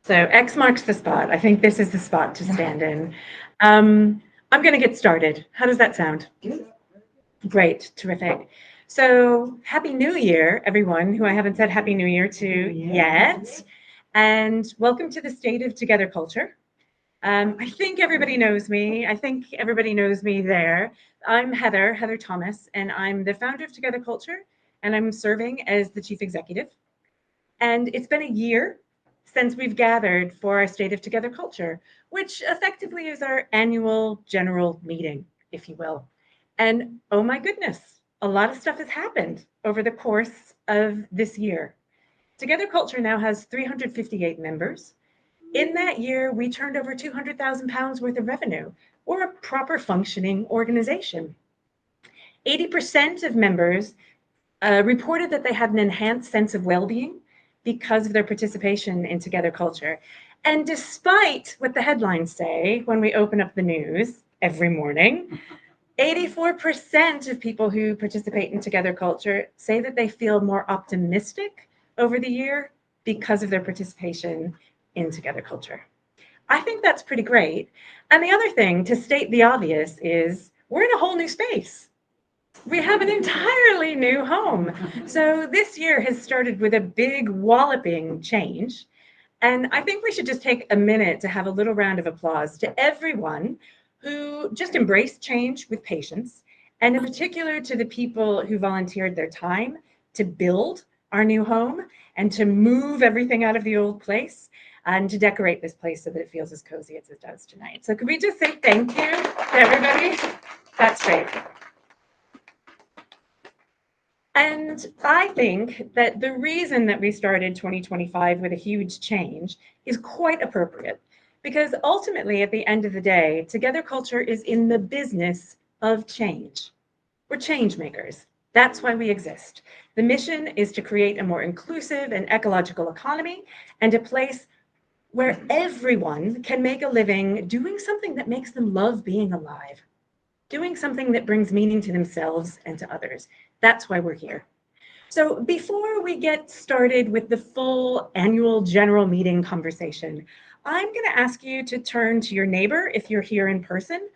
So X marks the spot. I think this is the spot to stand in. I'm going to get started. How does that sound? Great, terrific. So Happy New Year, everyone who I haven't said Happy New Year to yet. And welcome to the State of Together Culture. I think everybody knows me. I think everybody knows me there. I'm Heather Thomas, and I'm the founder of Together Culture, and I'm serving as the chief executive. And it's been a year since we've gathered for our State of Together Culture, which effectively is our annual general meeting, if you will. And oh my goodness, a lot of stuff has happened over the course of this year. Together Culture now has 358 members. In that year, we turned over £200,000 worth of revenue. We're a proper functioning organization. 80% of members reported that they had an enhanced sense of well-being because of their participation in Together Culture. And despite what the headlines say when we open up the news every morning, 84% of people who participate in Together Culture say that they feel more optimistic over the year because of their participation in Together Culture. I think that's pretty great. And the other thing, to state the obvious, is we're in a whole new space. We have an entirely new home. So this year has started with a big walloping change. And I think we should just take a minute to have a little round of applause to everyone who just embraced change with patience, and in particular to the people who volunteered their time to build our new home and to move everything out of the old place and to decorate this place so that it feels as cozy as it does tonight. So could we just say thank you to everybody? That's great. And I think that the reason that we started 2025 with a huge change is quite appropriate, because ultimately, at the end of the day, Together Culture is in the business of change. We're change makers. That's why we exist. The mission is to create a more inclusive and ecological economy and a place where everyone can make a living doing something that makes them love being alive, doing something that brings meaning to themselves and to others. That's why we're here. So before we get started with the full annual general meeting conversation, I'm going to ask you to turn to your neighbor if you're here in person,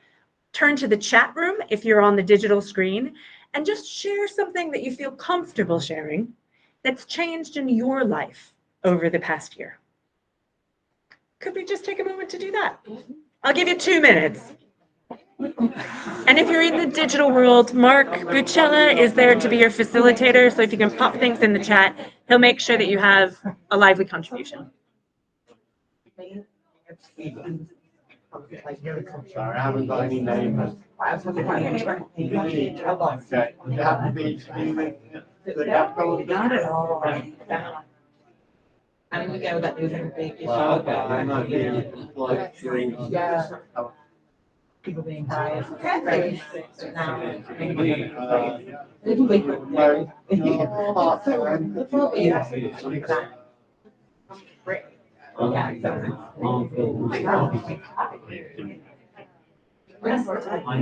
turn to the chat room if you're on the digital screen, and just share something that you feel comfortable sharing that's changed in your life over the past year. Could we just take a moment to do that? I'll give you 2 minutes. And if you're in the digital world, Mark Bucella is there to be your facilitator. So if you can pop things in the chat, he'll make sure that you have a lively contribution. Sorry, I haven't got any neighbours. Not at all. I mean, we go that news and big issue. Well, okay, I'm not being like doing. Yeah. People being biased. Okay. I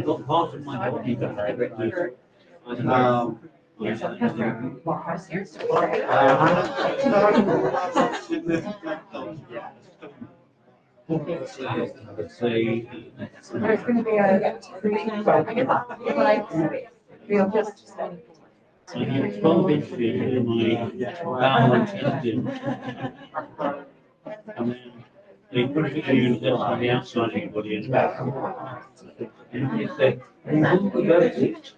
got part of my body There's going to be a we'll just I had 12 inches in my balance engine. And then they put it in just on the outside of your body and back. And they said, "Move the vertex."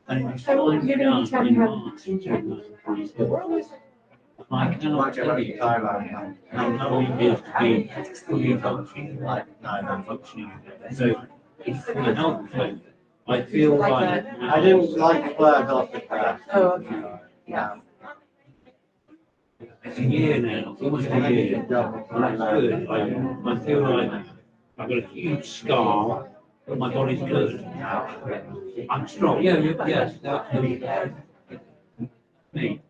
And it's flying down in March 2024. I cannot tell you how long it is to be fully functioning, like functioning. So it's fully helpful. I feel like I didn't like flag off the crash. Oh, okay. Yeah. it's a year now, almost a year. And that's good. I feel like I've got a huge scar, but my body's good. I'm strong. Yes, that's me.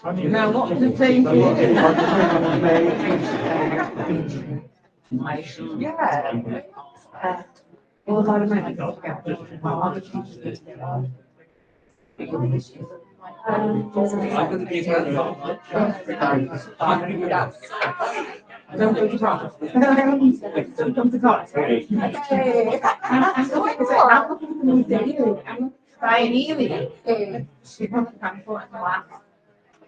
Now, what was the thing? Yeah. Well, a lot of my I'm gonna give that a Don't go to talk. Don't come to talk. By Neely. She comes from Fort Black.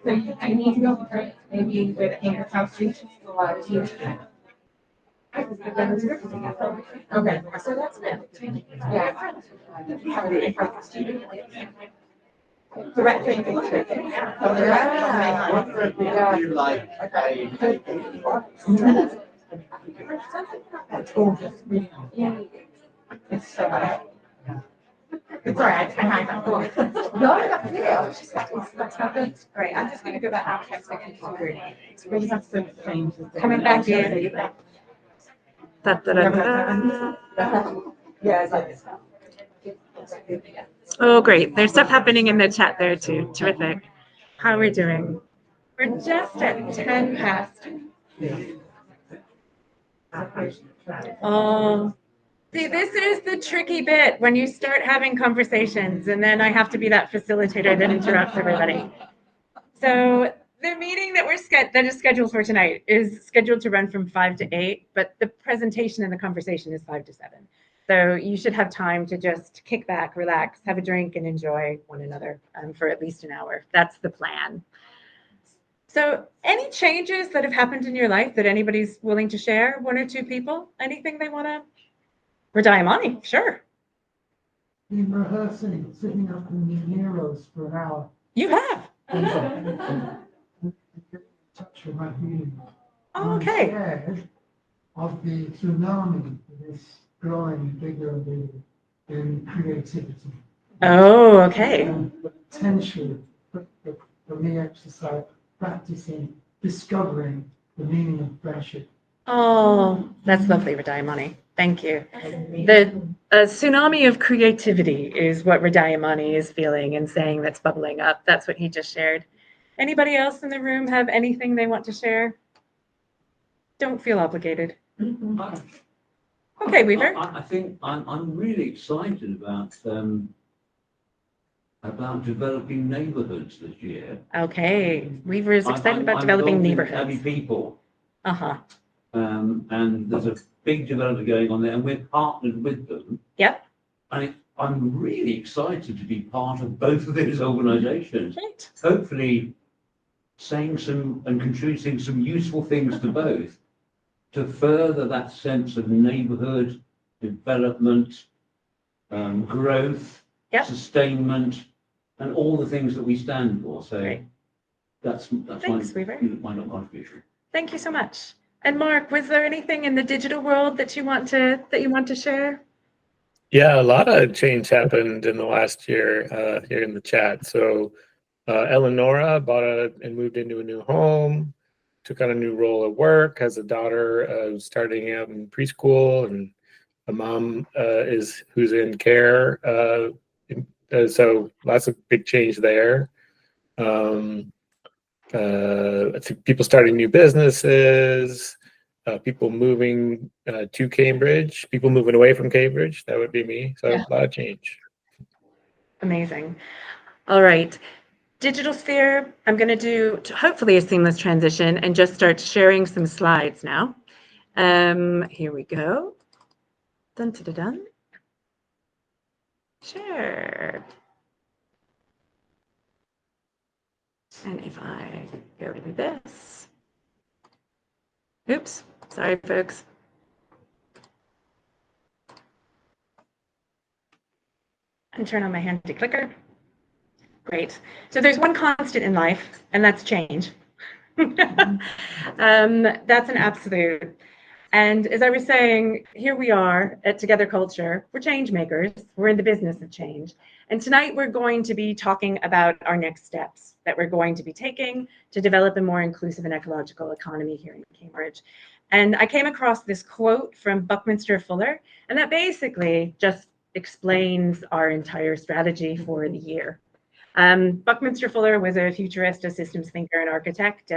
So I need to go for her, maybe with Anchor House Street. Okay, so that's it. Yeah. Direct thing. What if you like That's gorgeous. It's so nice. It's all right, I had that thought. No, that's not good. Great, I'm just gonna go back out and check it. It's really have some changes. Coming back in. Da, da, da, da, da. Yeah, it's like this. Oh, great. There's stuff happening in the chat there too. Terrific. How are we doing? We're just at 10 past. Oh, see, this is the tricky bit when you start having conversations, and then I have to be that facilitator that interrupts everybody. So the meeting that that is scheduled for tonight is scheduled to run from 5 to 8, but the presentation and the conversation is 5 to 7. So you should have time to just kick back, relax, have a drink, and enjoy one another for at least an hour. That's the plan. So any changes that have happened in your life that anybody's willing to share? One or two people? Anything they want to? Radayamani, sure. Been rehearsing, sitting up in the heroes for an hour. You have. Touch with my feelings. Oh, okay. I'm scared of the tsunami that is growing bigger and bigger in creativity. Oh, okay. And the potential for me exercise, practicing, discovering the meaning of friendship. Oh, that's lovely, Radayamani. Thank you. The tsunami of creativity is what Radayamani is feeling and saying that's bubbling up. That's what he just shared. Anybody else in the room have anything they want to share? Don't feel obligated. Okay, Weaver. I think I'm really excited about developing neighborhoods this year. Okay, Weaver is excited I'm about developing involved in neighborhoods. Abbey People, Uh-huh. and there's a big development going on there, and we're partnered with them. Yep. And I'm really excited to be part of both of those organisations. Great. Hopefully, saying some and contributing some useful things to both to further that sense of neighbourhood development, growth, Yep. sustainment, and all the things that we stand for. So Great. that's Thanks, Weaver. my contribution. Thank you so much. And Mark, was there anything in the digital world that you want to share? Yeah, a lot of change happened in the last year here in the chat. So Eleonora bought and moved into a new home, took on a new role at work, has a daughter who's starting out in preschool, and a mom who's in care. So lots of big change there. I think people starting new businesses, people moving to Cambridge, people moving away from Cambridge. That would be me. So Yeah. a lot of change. Amazing. All right. Digital sphere, I'm going to do hopefully a seamless transition and just start sharing some slides now. Here we go. Dun, dun, dun, dun. Share. And if I go to this. Oops, sorry, folks. And turn on my handy clicker. Great. So there's one constant in life, and that's change. That's an absolute. And as I was saying, here we are at Together Culture. We're change makers. We're in the business of change. And tonight we're going to be talking about our next steps that we're going to be taking to develop a more inclusive and ecological economy here in Cambridge. And I came across this quote from Buckminster Fuller, and that basically just explains our entire strategy for the year. Buckminster Fuller was a futurist, a systems thinker, and architect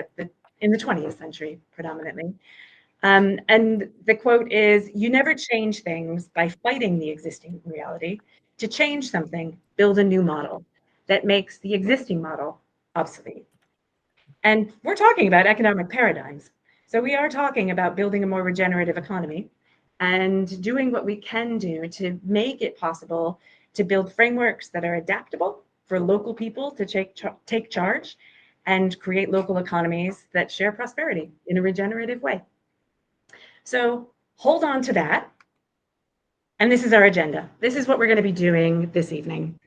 in the 20th century, predominantly. And the quote is, "You never change things by fighting the existing reality. To change something, build a new model. that makes the existing model obsolete. And we're talking about economic paradigms. So we are talking about building a more regenerative economy and doing what we can do to make it possible to build frameworks that are adaptable for local people to take charge and create local economies that share prosperity in a regenerative way. So hold on to that. And this is our agenda. This is what we're going to be doing this evening.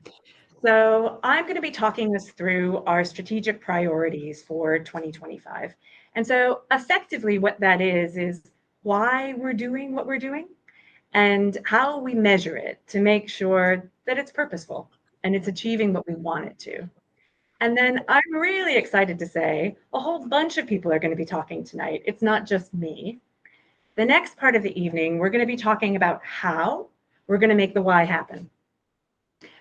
So I'm going to be talking us through our strategic priorities for 2025. And so effectively what that is why we're doing what we're doing and how we measure it to make sure that it's purposeful and it's achieving what we want it to. And then I'm really excited to say a whole bunch of people are going to be talking tonight. It's not just me. The next part of the evening, we're going to be talking about how we're going to make the why happen.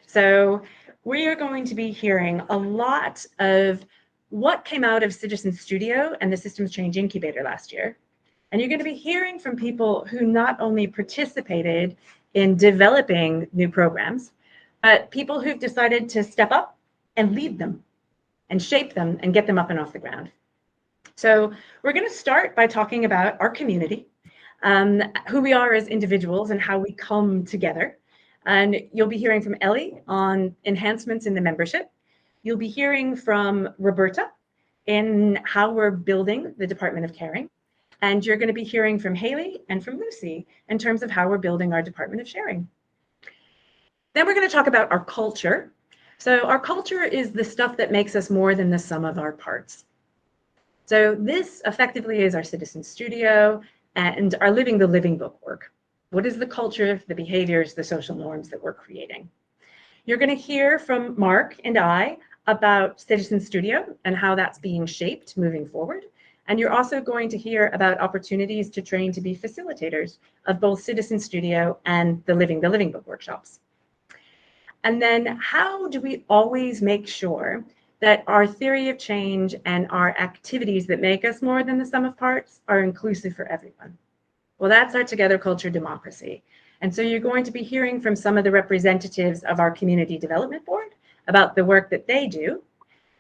So we are going to be hearing a lot of what came out of Citizen Studio and the Systems Change Incubator last year. And you're going to be hearing from people who not only participated in developing new programs, but people who've decided to step up and lead them and shape them and get them up and off the ground. So we're going to start by talking about our community, who we are as individuals and how we come together. And you'll be hearing from Ellie on enhancements in the membership. You'll be hearing from Roberta in how we're building the Department of Caring. And you're going to be hearing from Haley and from Lucy in terms of how we're building our Department of Sharing. Then we're going to talk about our culture. So our culture is the stuff that makes us more than the sum of our parts. So this effectively is our Citizen Studio and our Living the Living Book work. What is the culture, the behaviors, the social norms that we're creating? You're going to hear from Mark and I about Citizen Studio and how that's being shaped moving forward. And you're also going to hear about opportunities to train to be facilitators of both Citizen Studio and the Living Book workshops. And then how do we always make sure that our theory of change and our activities that make us more than the sum of parts are inclusive for everyone? Well, that's our Together Culture Democracy. And so you're going to be hearing from some of the representatives of our Community Development Board about the work that they do,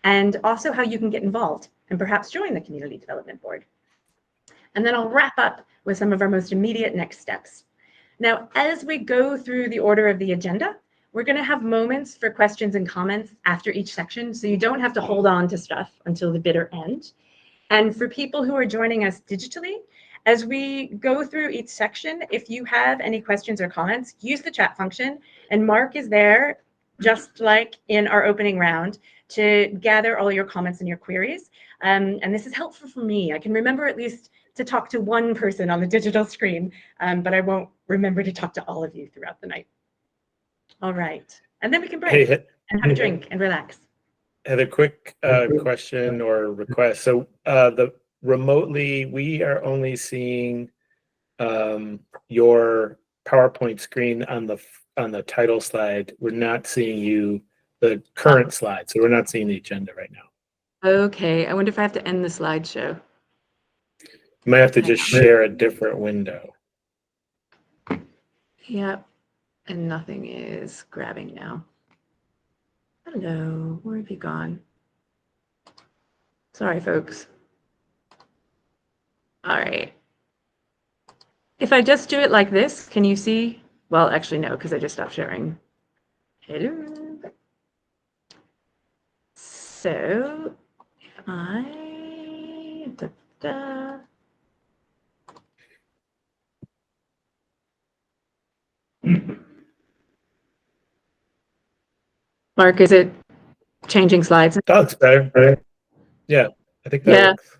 and also how you can get involved and perhaps join the Community Development Board. And then I'll wrap up with some of our most immediate next steps. Now, as we go through the order of the agenda, we're going to have moments for questions and comments after each section, so you don't have to hold on to stuff until the bitter end. And for people who are joining us digitally, as we go through each section, if you have any questions or comments, use the chat function, and Mark is there, just like in our opening round, to gather all your comments and your queries. And this is helpful for me. I can remember at least to talk to one person on the digital screen, but I won't remember to talk to all of you throughout the night. All right, and then we can break and have a drink and relax. I had a quick question or request. So the remotely, we are only seeing your PowerPoint screen on the title slide. We're not seeing the current slide, so we're not seeing the agenda right now. Okay, I wonder if I have to end the slideshow. You might have to just share a different window. Yep, and nothing is grabbing now. Hello, where have you gone? Sorry, folks. All right. If I just do it like this, can you see? Well, actually, no, because I just stopped sharing. Hello. So, if I... Mark, is it changing slides? That looks better, right? Yeah, I think that works.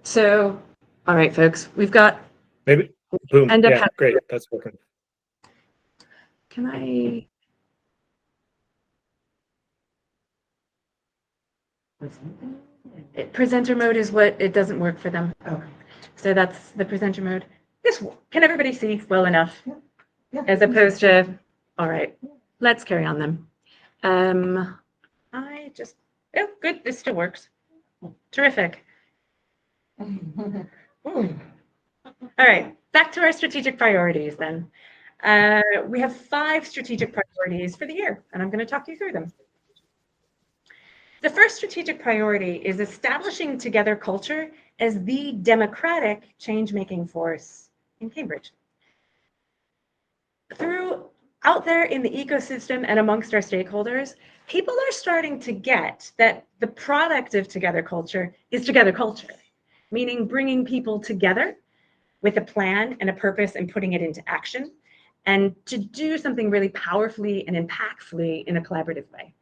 So, all right, folks, we've got... Maybe, boom, yeah, great, that's working. Can I... Presenter mode is what, it doesn't work for them. Okay. So that's the presenter mode. Can everybody see well enough? As opposed to, all right, let's carry on then. Oh, good, this still works. Terrific. All right, back to our strategic priorities then. We have 5 strategic priorities for the year, and I'm going to talk you through them. The first strategic priority is establishing Together Culture as the democratic change-making force in Cambridge. Out there in the ecosystem and amongst our stakeholders, people are starting to get that the product of Together Culture is Together Culture, meaning bringing people together with a plan and a purpose and putting it into action, and to do something really powerfully and impactfully in a collaborative way.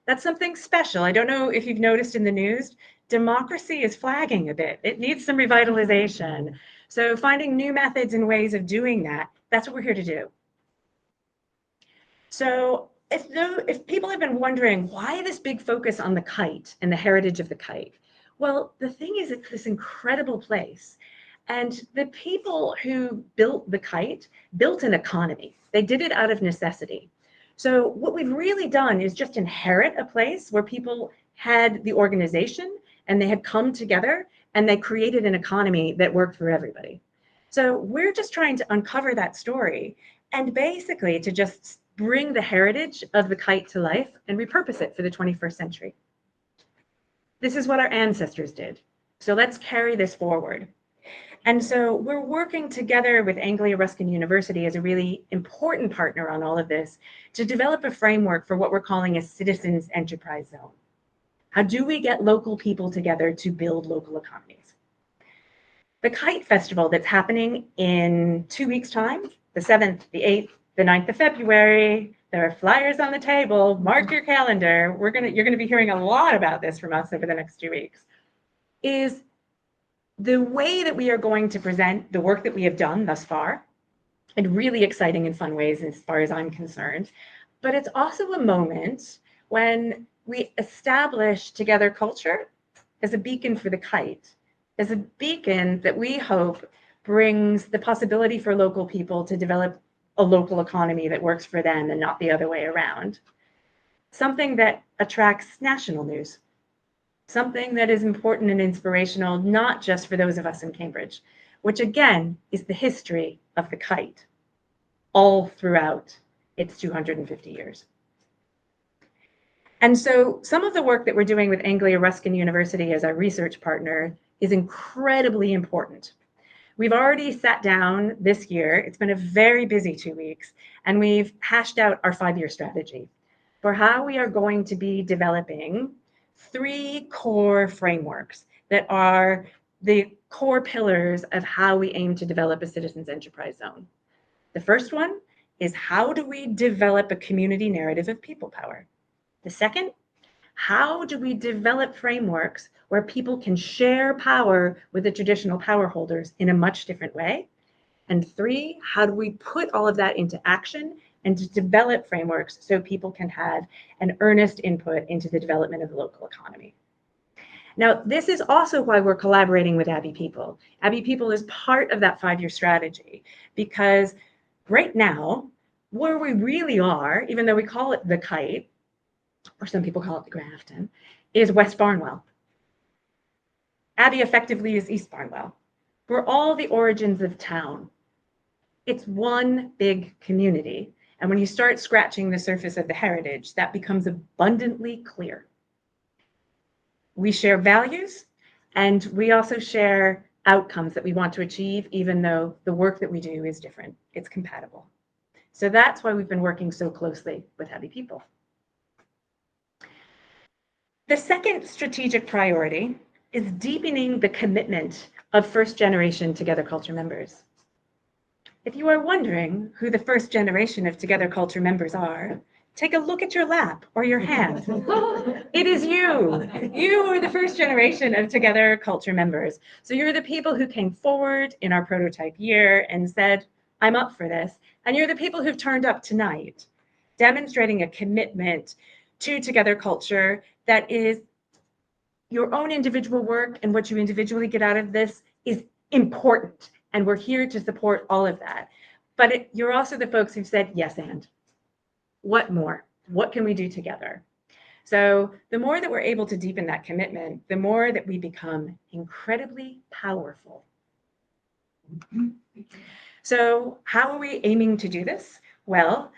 That's something special. I don't know if you've noticed in the news, democracy is flagging a bit. It needs some revitalization. So finding new methods and ways of doing that, that's what we're here to do. So if people have been wondering why this big focus on the kite and the heritage of the kite, well, the thing is, it's this incredible place. And the people who built the kite built an economy. They did it out of necessity. So what we've really done is just inherit a place where people had the organization and they had come together and they created an economy that worked for everybody. So we're just trying to uncover that story and basically to just bring the heritage of the kite to life and repurpose it for the 21st century. This is what our ancestors did. So let's carry this forward. And so we're working together with Anglia Ruskin University as a really important partner on all of this to develop a framework for what we're calling a citizens enterprise zone. How do we get local people together to build local economies? The Kite Festival that's happening in 2 weeks' time, the 7th, the 8th, the 9th of February, there are flyers on the table, mark your calendar. You're gonna be hearing a lot about this from us over the next 2 weeks, is the way that we are going to present the work that we have done thus far in really exciting and fun ways as far as I'm concerned. But it's also a moment when we establish Together Culture as a beacon for the kite, as a beacon that we hope brings the possibility for local people to develop a local economy that works for them and not the other way around. Something that attracts national news. Something that is important and inspirational, not just for those of us in Cambridge, which again is the history of the kite all throughout its 250 years. And so some of the work that we're doing with Anglia Ruskin University as our research partner is incredibly important. We've already sat down this year. It's been a very busy 2 weeks, and we've hashed out our 5-year strategy for how we are going to be developing 3 core frameworks that are the core pillars of how we aim to develop a citizens enterprise zone. The first one is, how do we develop a community narrative of people power? The second, how do we develop frameworks where people can share power with the traditional power holders in a much different way? And 3, how do we put all of that into action and to develop frameworks so people can have an earnest input into the development of the local economy? Now, this is also why we're collaborating with Abbey People. Abbey People is part of that 5-year strategy, because right now, where we really are, even though we call it the Kite, or some people call it the Grafton, is West Barnwell. Abbey effectively is East Barnwell. We're all the origins of town. It's one big community. And when you start scratching the surface of the heritage, that becomes abundantly clear. We share values, and we also share outcomes that we want to achieve, even though the work that we do is different. It's compatible. So that's why we've been working so closely with Abbey People. The second strategic priority is deepening the commitment of first-generation Together Culture members. If you are wondering who the first generation of Together Culture members are, take a look at your lap or your hand. It is you. You are the first generation of Together Culture members. So you're the people who came forward in our prototype year and said, I'm up for this. And you're the people who've turned up tonight, demonstrating a commitment to Together Culture that is your own individual work, and what you individually get out of this is important. And we're here to support all of that. But you're also the folks who've said, yes, and what more? What can we do together? So the more that we're able to deepen that commitment, the more that we become incredibly powerful. So how are we aiming to do this? Well,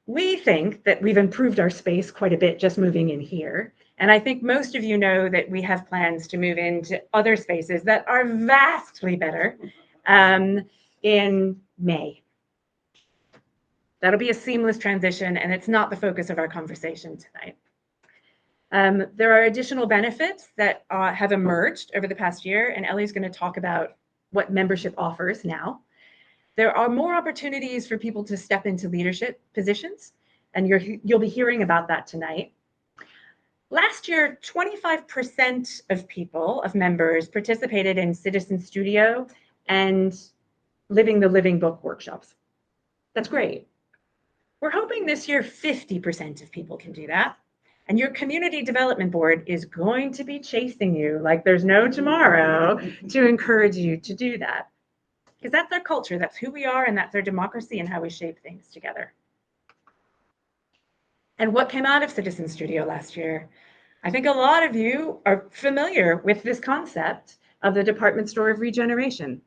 we think that we've improved our space quite a bit just moving in here. And I think most of you know that we have plans to move into other spaces that are vastly better in May. That'll be a seamless transition, and it's not the focus of our conversation tonight. There are additional benefits that have emerged over the past year, and Ellie's going to talk about what membership offers now. There are more opportunities for people to step into leadership positions, and you'll be hearing about that tonight. Last year, 25% of members participated in Citizen Studio and Living the Living Book workshops. That's great. We're hoping this year 50% of people can do that. And your community development board is going to be chasing you like there's no tomorrow to encourage you to do that. Because that's our culture, that's who we are, and that's our democracy and how we shape things together. And what came out of Citizen Studio last year? I think a lot of you are familiar with this concept of the department store of regeneration.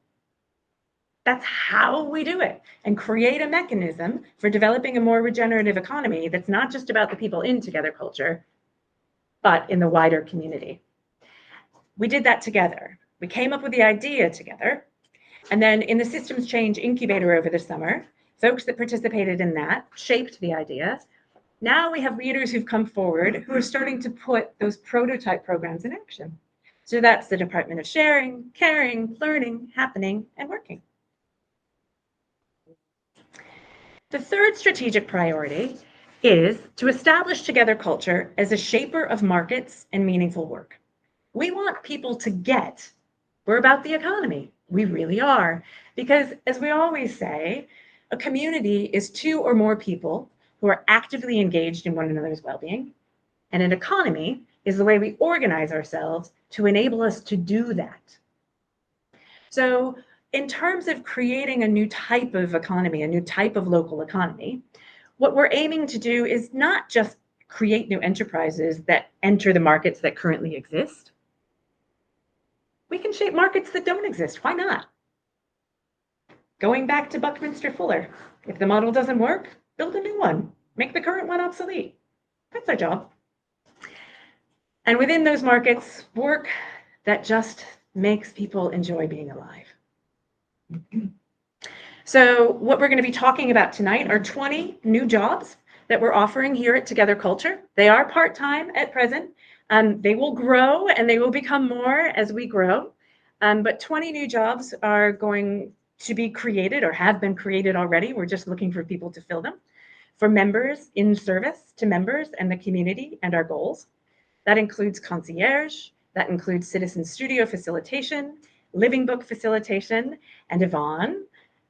That's how we do it, and create a mechanism for developing a more regenerative economy that's not just about the people in Together Culture, but in the wider community. We did that together. We came up with the idea together. And then in the Systems Change Incubator over the summer, folks that participated in that shaped the idea. Now we have leaders who've come forward who are starting to put those prototype programs in action. So that's the Department of Sharing, Caring, Learning, Happening, and Working. The third strategic priority is to establish Together Culture as a shaper of markets and meaningful work. We want people to get we're about the economy. We really are. Because as we always say, a community is two or more people who are actively engaged in one another's well-being. And an economy is the way we organize ourselves to enable us to do that. So in terms of creating a new type of economy, a new type of local economy, what we're aiming to do is not just create new enterprises that enter the markets that currently exist. We can shape markets that don't exist. Why not? Going back to Buckminster Fuller, if the model doesn't work, build a new one. Make the current one obsolete. That's our job. And within those markets, work that just makes people enjoy being alive. So what we're going to be talking about tonight are 20 new jobs that we're offering here at Together Culture. They are part-time at present. They will grow and they will become more as we grow. But 20 new jobs are going to be created or have been created already. We're just looking for people to fill them. For members in service to members and the community and our goals. That includes concierge, that includes Citizen Studio facilitation, Living Book facilitation, and Yvonne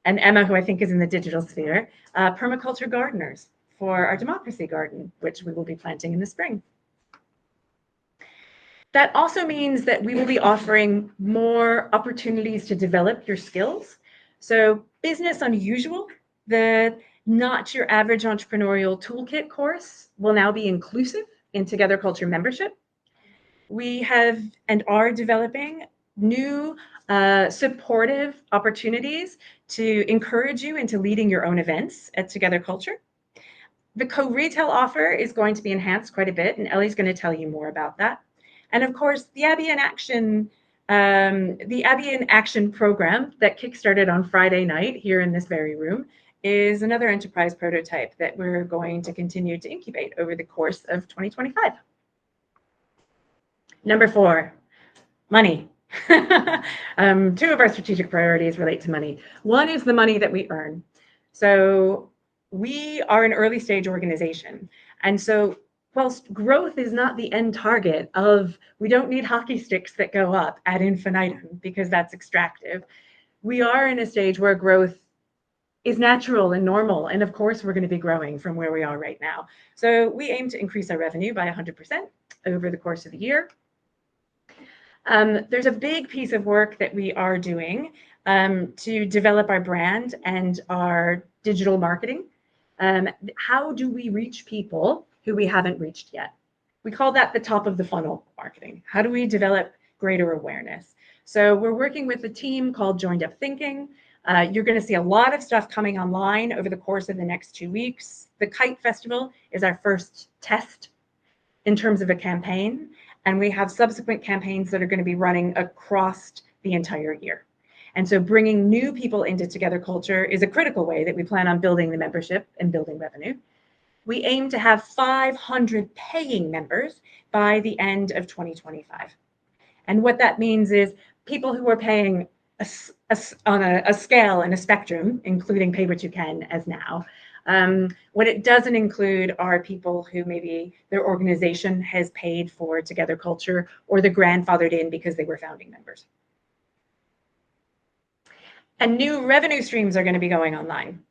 and Emma, who I think is in the digital sphere, permaculture gardeners for our democracy garden, which we will be planting in the spring. That also means that we will be offering more opportunities to develop your skills. So Business Unusual, the Not Your Average Entrepreneurial Toolkit course will now be inclusive in Together Culture membership. We have and are developing new supportive opportunities to encourage you into leading your own events at Together Culture. The co-retail offer is going to be enhanced quite a bit, and Ellie's going to tell you more about that. And of course, the Abbey in Action program that kickstarted on Friday night here in this very room is another enterprise prototype that we're going to continue to incubate over the course of 2025. Number 4, money. 2 of our strategic priorities relate to money. One is the money that we earn. So we are an early stage organization. And so whilst growth is not the end target of, we don't need hockey sticks that go up ad infinitum because that's extractive. We are in a stage where growth is natural and normal. And of course, we're going to be growing from where we are right now. So we aim to increase our revenue by 100% over the course of the year. There's a big piece of work that we are doing to develop our brand and our digital marketing. How do we reach people who we haven't reached yet? We call that the top of the funnel marketing. How do we develop greater awareness? So we're working with a team called Joined Up Thinking. You're going to see a lot of stuff coming online over the course of the next 2 weeks. The Kite Festival is our first test in terms of a campaign, and we have subsequent campaigns that are going to be running across the entire year. And so bringing new people into Together Culture is a critical way that we plan on building the membership and building revenue. We aim to have 500 paying members by the end of 2025. And what that means is people who are paying on a scale and a spectrum, including pay what you can as now. What it doesn't include are people who maybe their organization has paid for Together Culture or they're grandfathered in because they were founding members. And new revenue streams are going to be going online.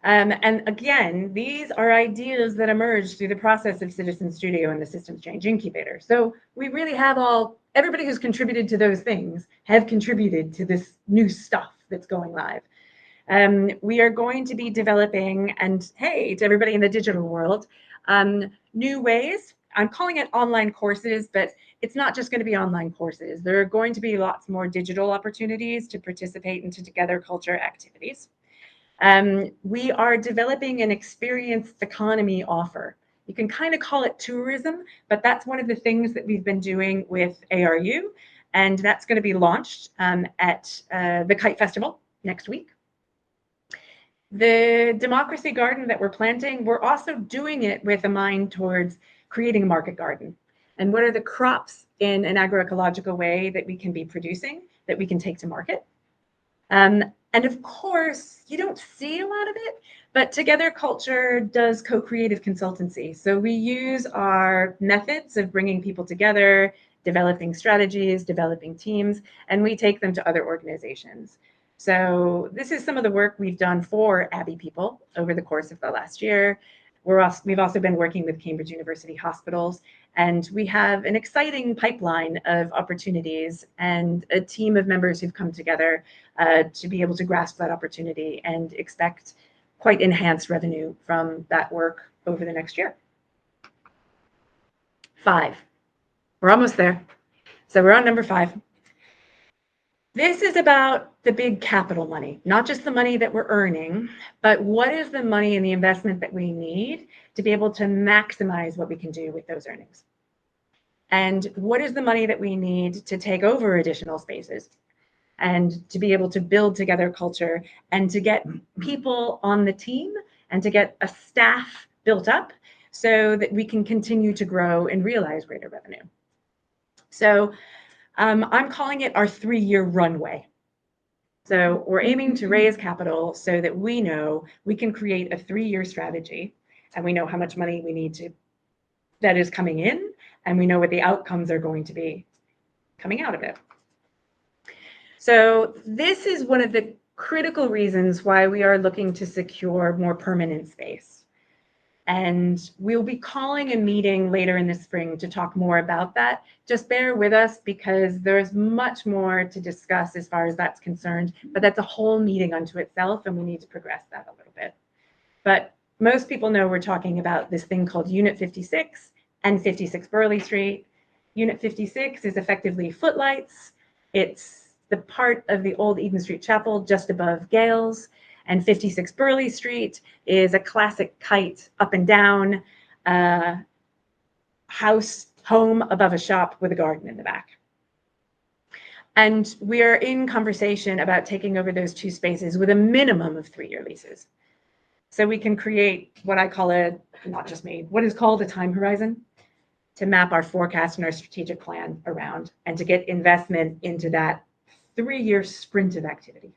And again, these are ideas that emerged through the process of Citizen Studio and the Systems Change Incubator. So we really have everybody who's contributed to those things have contributed to this new stuff that's going live. We are going to be developing, and hey, to everybody in the digital world, new ways. I'm calling it online courses, but it's not just going to be online courses. There are going to be lots more digital opportunities to participate in Together Culture activities. We are developing an experienced economy offer. You can kind of call it tourism, but that's one of the things that we've been doing with ARU, and that's going to be launched at the Kite Festival next week. The Democracy Garden that we're planting, we're also doing it with a mind towards creating a market garden. And what are the crops in an agroecological way that we can be producing, that we can take to market? And of course, you don't see a lot of it, but Together Culture does co-creative consultancy. So we use our methods of bringing people together, developing strategies, developing teams, and we take them to other organizations. So this is some of the work we've done for Abbey people over the course of the last year. We've also been working with Cambridge University Hospitals, and we have an exciting pipeline of opportunities and a team of members who've come together to be able to grasp that opportunity and expect quite enhanced revenue from that work over the next year. 5. We're almost there. So we're on number 5. This is about the big capital money, not just the money that we're earning, but what is the money and the investment that we need to be able to maximize what we can do with those earnings? And what is the money that we need to take over additional spaces and to be able to build Together Culture and to get people on the team and to get a staff built up so that we can continue to grow and realize greater revenue? So I'm calling it our 3-year runway. So we're aiming to raise capital so that we know we can create a 3-year strategy, and we know how much money we need that is coming in, and we know what the outcomes are going to be coming out of it. So this is one of the critical reasons why we are looking to secure more permanent space. And we'll be calling a meeting later in the spring to talk more about that. Just bear with us because there's much more to discuss as far as that's concerned, but that's a whole meeting unto itself and we need to progress that a little bit. But most people know we're talking about this thing called Unit 56 and 56 Burleigh Street. Unit 56 is effectively footlights. It's the part of the old Eden Street Chapel just above Gales. And 56 Burleigh Street is a classic kite up and down home above a shop with a garden in the back. And we are in conversation about taking over those 2 spaces with a minimum of 3-year leases. So we can create what I call what is called a time horizon to map our forecast and our strategic plan around and to get investment into that 3-year sprint of activity.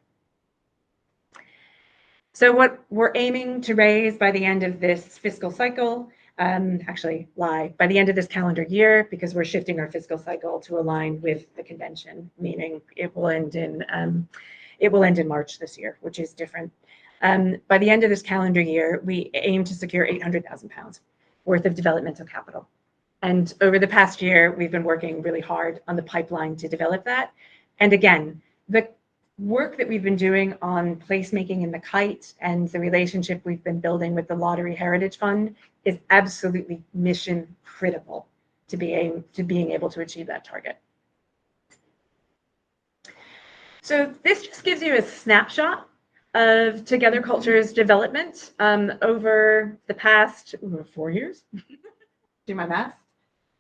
So what we're aiming to raise by the end of this fiscal cycle, by the end of this calendar year, because we're shifting our fiscal cycle to align with the convention, meaning it will end in March this year, which is different. By the end of this calendar year, we aim to secure £800,000 worth of developmental capital. And over the past year, we've been working really hard on the pipeline to develop that. And again, the work that we've been doing on placemaking in the Kite and the relationship we've been building with the Lottery Heritage Fund is absolutely mission critical to being able to achieve that target. So this just gives you a snapshot of Together Culture's development over the past 4 years. Do my math.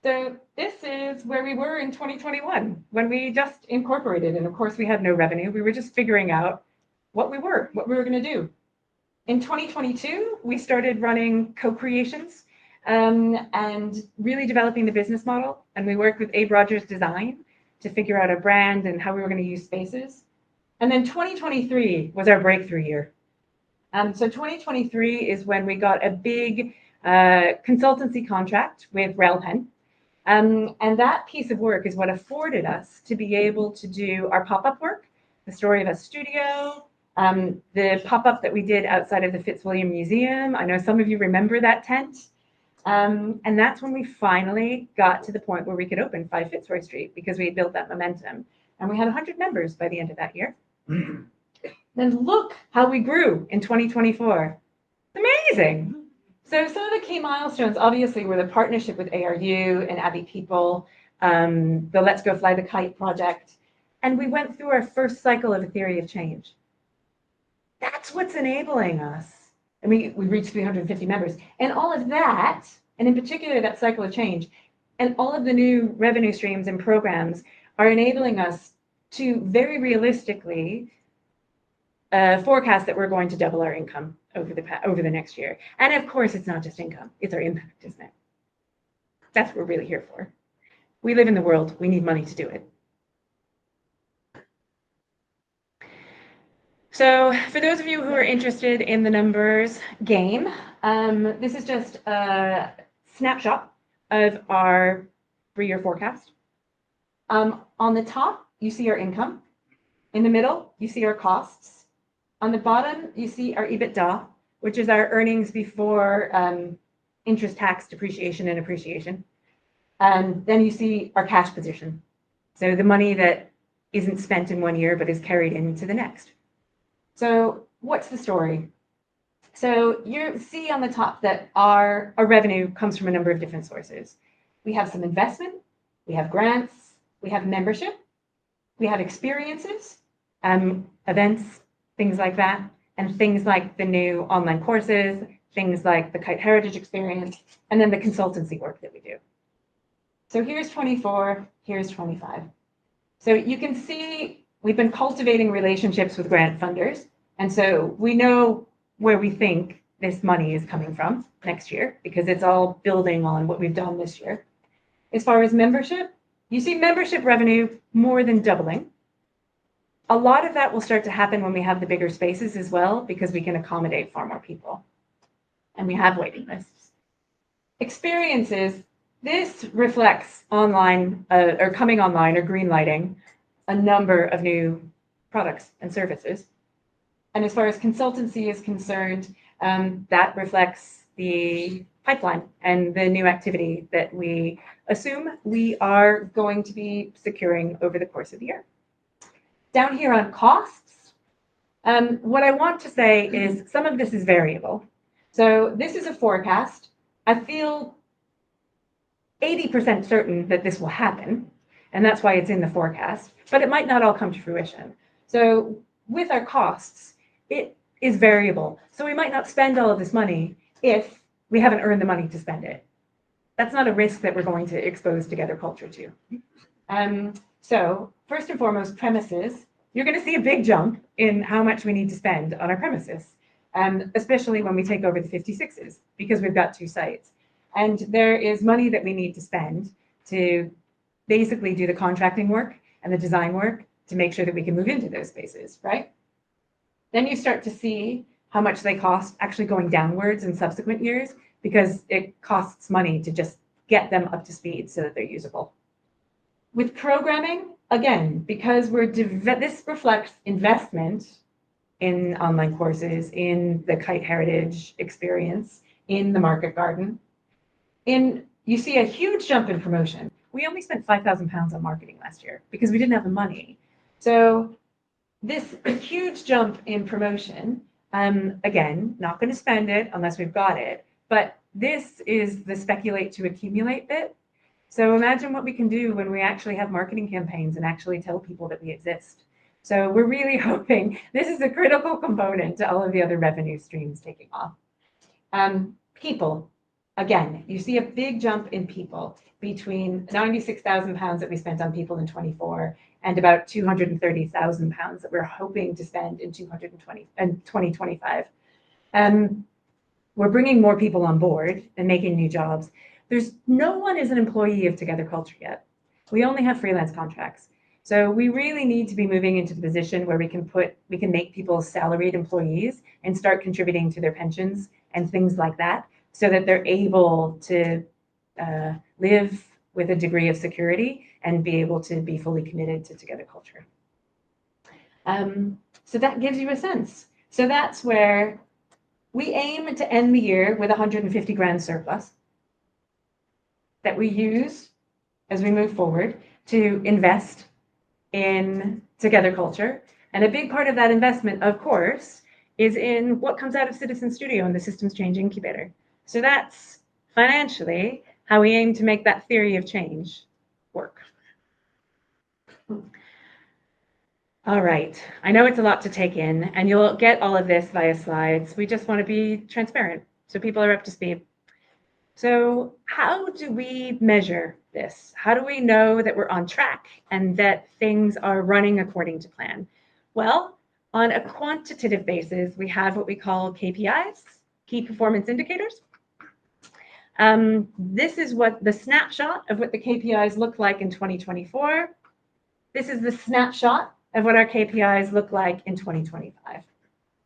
So this is where we were in 2021 when we just incorporated. And of course, we had no revenue. We were just figuring out what we were going to do. In 2022, we started running co-creations and really developing the business model. And we worked with Abe Rogers Design to figure out a brand and how we were going to use spaces. And then 2023 was our breakthrough year. So 2023 is when we got a big consultancy contract with Railpen. And that piece of work is what afforded us to be able to do our pop-up work, the Story of Us Studio, the pop-up that we did outside of the Fitzwilliam Museum. I know some of you remember that tent. And that's when we finally got to the point where we could open 5 Fitzroy Street because we had built that momentum. And we had 100 members by the end of that year. Then look how we grew in 2024. It's amazing. So some of the key milestones, obviously, were the partnership with ARU and Abbey People, the Let's Go Fly the Kite project, and we went through our first cycle of a theory of change. That's what's enabling us. And we reached 350 members. And all of that, and in particular that cycle of change, and all of the new revenue streams and programs are enabling us to very realistically forecast that we're going to double our income over the next year. And of course, it's not just income, it's our impact, isn't it? That's what we're really here for. We live in the world, we need money to do it. So for those of you who are interested in the numbers game, this is just a snapshot of our 3-year forecast. On the top, you see our income. In the middle, you see our costs. On the bottom, you see our EBITDA, which is our earnings before interest, tax, depreciation, and appreciation. And then you see our cash position. So the money that isn't spent in one year, but is carried into the next. So what's the story? So you see on the top that our revenue comes from a number of different sources. We have some investment, we have grants, we have membership, we have experiences, events, things like that, and things like the new online courses, things like the Kite Heritage experience, and then the consultancy work that we do. So here's 24, here's 25. So you can see we've been cultivating relationships with grant funders, and so we know where we think this money is coming from next year because it's all building on what we've done this year. As far as membership, you see membership revenue more than doubling. A lot of that will start to happen when we have the bigger spaces as well, because we can accommodate far more people. And we have waiting lists. Experiences, this reflects online or coming online or greenlighting a number of new products and services. And as far as consultancy is concerned, that reflects the pipeline and the new activity that we assume we are going to be securing over the course of the year. Down here on costs, what I want to say is some of this is variable. So this is a forecast. I feel 80% certain that this will happen, and that's why it's in the forecast, but it might not all come to fruition. So with our costs, it is variable. So we might not spend all of this money if we haven't earned the money to spend it. That's not a risk that we're going to expose Together Culture to. So first and foremost, premises. You're going to see a big jump in how much we need to spend on our premises, especially when we take over the 56s, because we've got 2 sites. And there is money that we need to spend to basically do the contracting work and the design work to make sure that we can move into those spaces, right? Then you start to see how much they cost actually going downwards in subsequent years, because it costs money to just get them up to speed so that they're usable. With programming, again, because this reflects investment in online courses, in the Kite Heritage experience, in the Market Garden. You see a huge jump in promotion. We only spent £5,000 on marketing last year because we didn't have the money. So this huge jump in promotion, again, not going to spend it unless we've got it, but this is the speculate to accumulate bit. So imagine what we can do when we actually have marketing campaigns and actually tell people that we exist. So we're really hoping this is a critical component to all of the other revenue streams taking off. People. again, you see a big jump in people between 96,000 pounds that we spent on people in 24 and about 230,000 pounds that we're hoping to spend in 2025. We're bringing more people on board and making new jobs. There's no one is an employee of Together Culture yet. We only have freelance contracts. So we really need to be moving into the position where we can make people salaried employees and start contributing to their pensions and things like that, so that they're able to live with a degree of security and be able to be fully committed to Together Culture. So that gives you a sense. So that's where we aim to end the year with 150 grand surplus that we use as we move forward to invest in Together Culture. And a big part of that investment, of course, is in what comes out of Citizen Studio and the Systems Change Incubator. So that's financially how we aim to make that theory of change work. All right, I know it's a lot to take in, and you'll get all of this via slides. We just want to be transparent so people are up to speed. So how do we measure this? How do we know that we're on track and that things are running according to plan? Well, on a quantitative basis, we have what we call KPIs, key performance indicators. This is what the snapshot of what the KPIs look like in 2024. This is the snapshot of what our KPIs look like in 2025.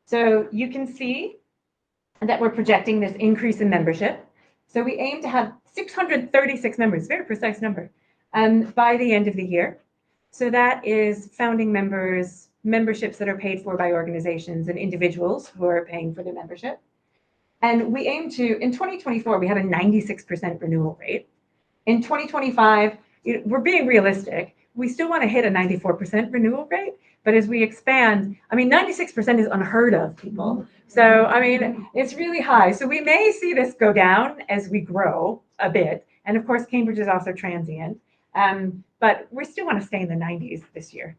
So you can see that we're projecting this increase in membership. So we aim to have 636 members, very precise number, by the end of the year. So that is founding members, memberships that are paid for by organizations, and individuals who are paying for their membership. And we aim to, in 2024, we had a 96% renewal rate. In 2025, we're being realistic. We still want to hit a 94% renewal rate, but as we expand, I mean, 96% is unheard of, people. So, I mean, it's really high. So we may see this go down as we grow a bit. And of course, Cambridge is also transient, but we still want to stay in the 90s this year.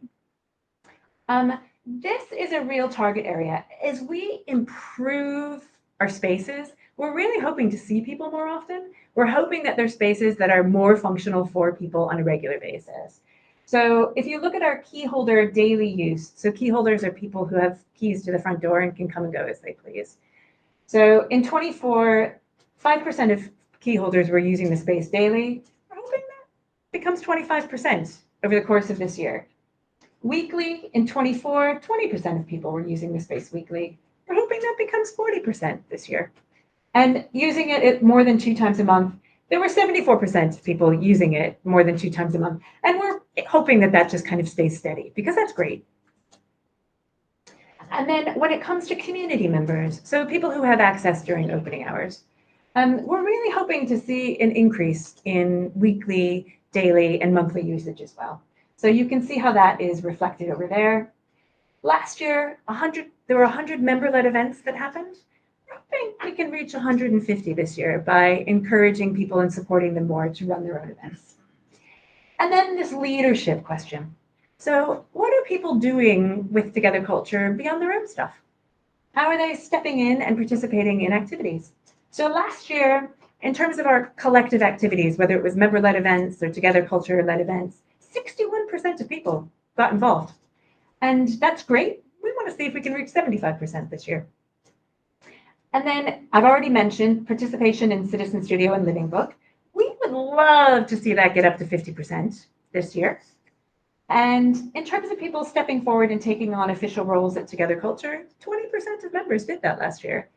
This is a real target area. As we improve our spaces, we're really hoping to see people more often. We're hoping that there's spaces that are more functional for people on a regular basis. So if you look at our key holder daily use, so key holders are people who have keys to the front door and can come and go as they please. So in 24, 5% of key holders were using the space daily. We're hoping that becomes 25% over the course of this year. Weekly, in 24, 20% of people were using the space weekly. We're hoping that becomes 40% this year. And using it more than 2 times a month, there were 74% of people using it more than 2 times a month. And we're hoping that that just kind of stays steady, because that's great. And then when it comes to community members, so people who have access during opening hours, we're really hoping to see an increase in weekly, daily, and monthly usage as well. So you can see how that is reflected over there. Last year, there were 100 member-led events that happened. I think we can reach 150 this year by encouraging people and supporting them more to run their own events. And then this leadership question. So what are people doing with Together Culture beyond their own stuff? How are they stepping in and participating in activities? So last year, in terms of our collective activities, whether it was member-led events or Together Culture-led events, 61% of people got involved. And that's great. We want to see if we can reach 75% this year. And then I've already mentioned participation in Citizen Studio and Living Book. We would love to see that get up to 50% this year. And in terms of people stepping forward and taking on official roles at Together Culture, 20% of members did that last year.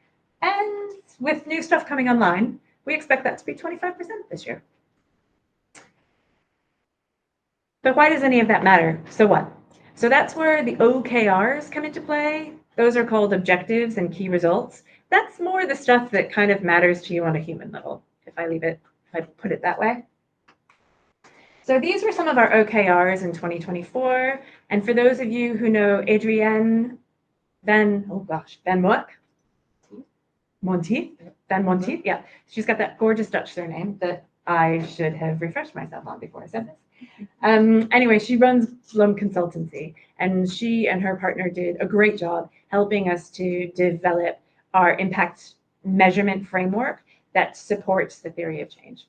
And with new stuff coming online, we expect that to be 25% this year. But why does any of that matter? So what? So that's where the OKRs come into play. Those are called objectives and key results. That's more the stuff that kind of matters to you on a human level, if I put it that way. So these were some of our OKRs in 2024. And for those of you who know Adrienne Van Monteith, yeah, she's got that gorgeous Dutch surname that I should have refreshed myself on before I said this. Anyway, she runs Blum Consultancy, and she and her partner did a great job helping us to develop our impact measurement framework that supports the theory of change.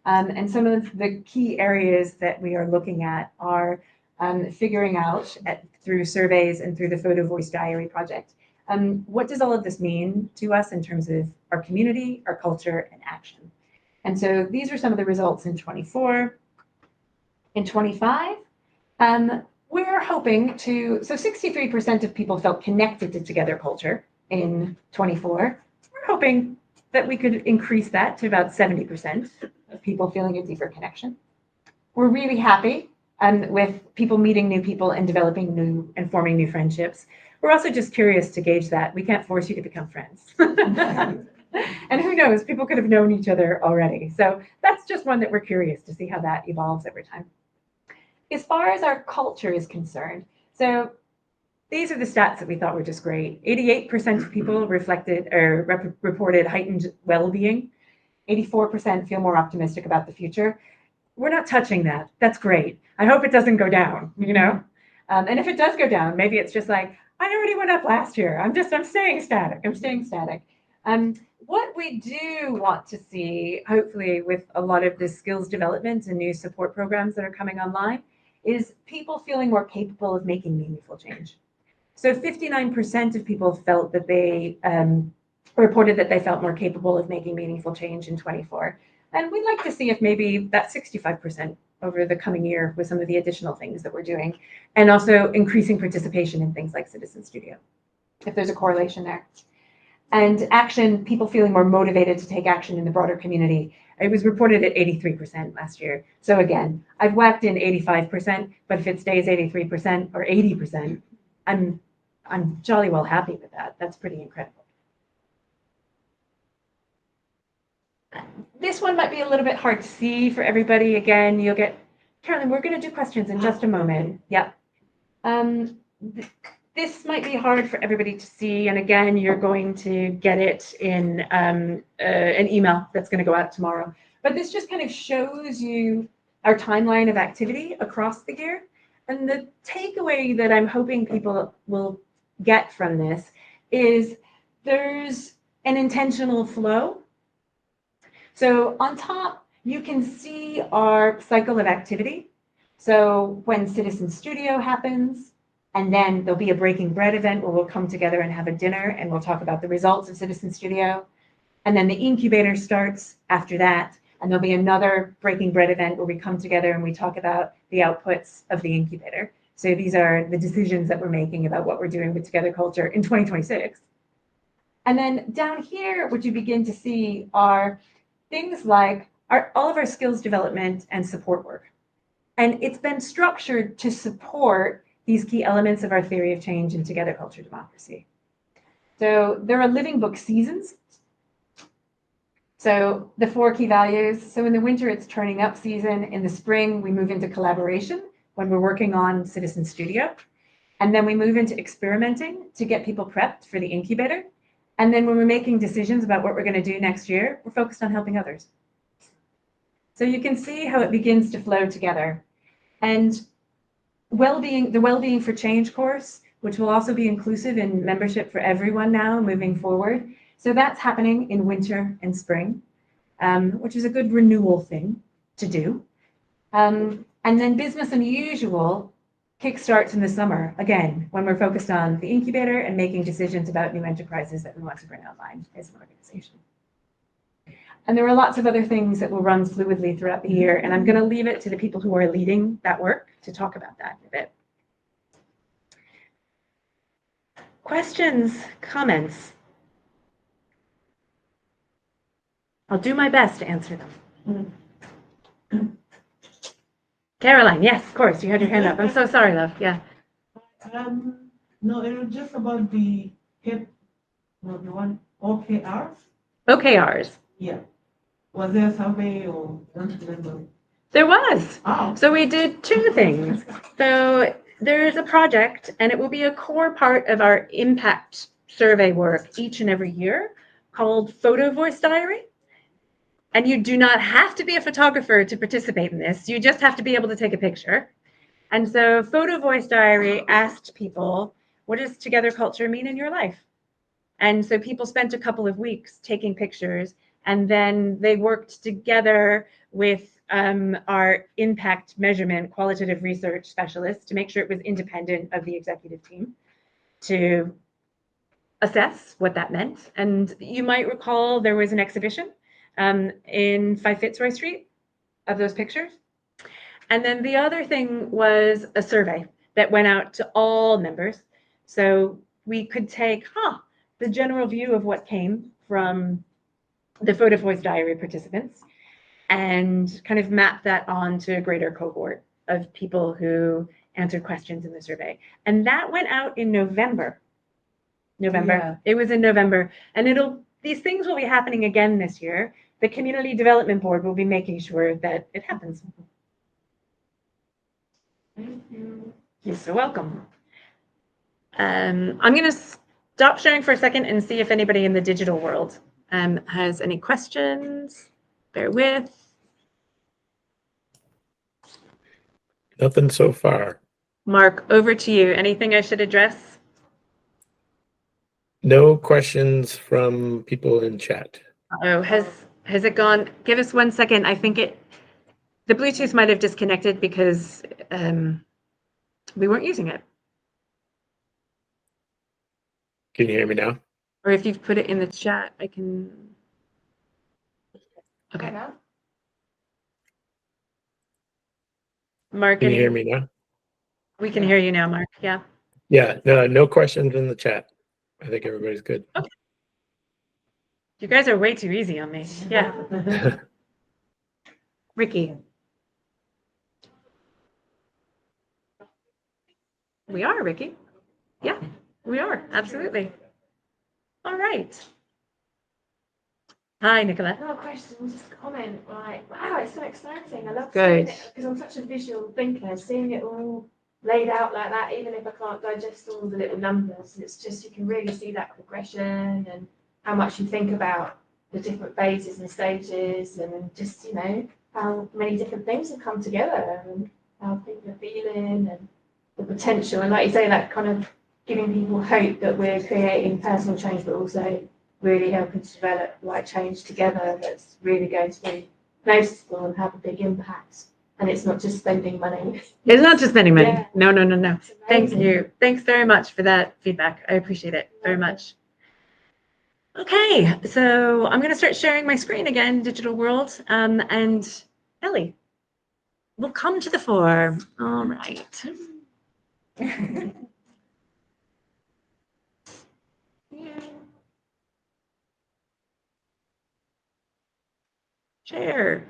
And some of the key areas that we are looking at are figuring out through surveys and through the Photo Voice Diary project, what does all of this mean to us in terms of our community, our culture, and action? And so these are some of the results in 24. In 25, we're hoping to, so 63% of people felt connected to Together Culture in 24. We're hoping that we could increase that to about 70% of people feeling a deeper connection. We're really happy with people meeting new people and developing new and forming new friendships. We're also just curious to gauge that. We can't force you to become friends. And who knows, people could have known each other already. So that's just one that we're curious to see how that evolves over time. As far as our culture is concerned, so these are the stats that we thought were just great. 88% of people reflected or reported heightened well-being. 84% feel more optimistic about the future. We're not touching that. That's great. I hope it doesn't go down, you know? And if it does go down, maybe it's just like, I already went up last year. I'm staying static. I'm staying static. What we do want to see, hopefully with a lot of the skills development and new support programs that are coming online, is people feeling more capable of making meaningful change. So 59% of people felt that they reported that they felt more capable of making meaningful change in 24. And we'd like to see if maybe that's 65% over the coming year with some of the additional things that we're doing, and also increasing participation in things like Citizen Studio, if there's a correlation there. And action, people feeling more motivated to take action in the broader community. It was reported at 83% last year. So again, I've whacked in 85%, but if it stays 83% or 80%, I'm jolly well happy with that. That's pretty incredible. This one might be a little bit hard to see for everybody. Again, you'll get, Carolyn, we're going to do questions in just a moment. Yep. This might be hard for everybody to see. And again, you're going to get it in an email that's going to go out tomorrow. But this just kind of shows you our timeline of activity across the year. And the takeaway that I'm hoping people will get from this is there's an intentional flow. So on top, you can see our cycle of activity. So when Citizen Studio happens, and then there'll be a Breaking Bread event where we'll come together and have a dinner and we'll talk about the results of Citizen Studio. And then the incubator starts after that. And there'll be another Breaking Bread event where we come together and we talk about the outputs of the incubator. So these are the decisions that we're making about what we're doing with Together Culture in 2026. And then down here, what you begin to see are things like all of our skills development and support work. And it's been structured to support these key elements of our theory of change and Together Culture Democracy. So there are living book seasons. So the 4 key values. So in the winter, it's turning up season. In the spring, we move into collaboration when we're working on Citizen Studio. And then we move into experimenting to get people prepped for the incubator. And then when we're making decisions about what we're going to do next year, we're focused on helping others. So you can see how it begins to flow together. And the Wellbeing for Change course, which will also be inclusive in membership for everyone now moving forward. So that's happening in winter and spring, which is a good renewal thing to do. And then Business Unusual kickstarts in the summer, again, when we're focused on the incubator and making decisions about new enterprises that we want to bring online as an organization. And there are lots of other things that will run fluidly throughout the year, and I'm going to leave it to the people who are leading that work to talk about that a bit. Questions, comments? I'll do my best to answer them. Caroline, yes, of course, you had your hand up. I'm so sorry, love. Yeah. No, it was just about the hip, the one OKRs. OKRs. Yeah. Was there a survey or don't remember? There was. Oh. So we did 2 things. So there is a project, and it will be a core part of our impact survey work each and every year called Photo Voice Diary. And you do not have to be a photographer to participate in this. You just have to be able to take a picture. And so Photo Voice Diary asked people, what does Together Culture mean in your life? And so people spent a couple of weeks taking pictures And then they worked together with our impact measurement qualitative research specialists to make sure it was independent of the executive team to assess what that meant. And you might recall there was an exhibition in 5 Fitzroy Street of those pictures. And then the other thing was a survey that went out to all members. So we could take the general view of what came from the Photo Voice Diary participants and kind of map that onto a greater cohort of people who answered questions in the survey. And that went out in November. Yeah. It was in November. And these things will be happening again this year. The Community Development Board will be making sure that it happens. You're so welcome. I'm going to stop sharing for a second and see if anybody in the digital world has any questions. Bear with. Nothing so far. Mark, over to you. Anything I should address? No questions from people in chat. Oh, has it gone? Give us 1 second. I think the Bluetooth might have disconnected because we weren't using it. Can you hear me now? Or if you've put it in the chat, I can. Okay. Mark, Can you hear me now? We can hear you now, Mark. Yeah. Yeah, no questions in the chat. I think everybody's good. Okay. You guys are way too easy on me. Yeah. Ricky. We are, Ricky. Yeah, we are. Absolutely. All right. Hi, Nicola. No question, just a comment. Like, wow, it's so exciting. I love Good. seeing it because I'm such a visual thinker. Seeing it all laid out like that, even if I can't digest all the little numbers, it's just you can really see that progression and how much you think about the different phases and stages, and just how many different things have come together and how people are feeling and the potential. And like you say, that kind of giving people hope that we're creating personal change, but also really helping to develop change together that's really going to be noticeable and have a big impact. And it's not just spending money. It's not just spending money. Yeah. No. It's Thank amazing. you. Thanks very much for that feedback. I appreciate it very much. Okay, so I'm going to start sharing my screen again, digital world, and Ellie will come to the fore. All right. Share.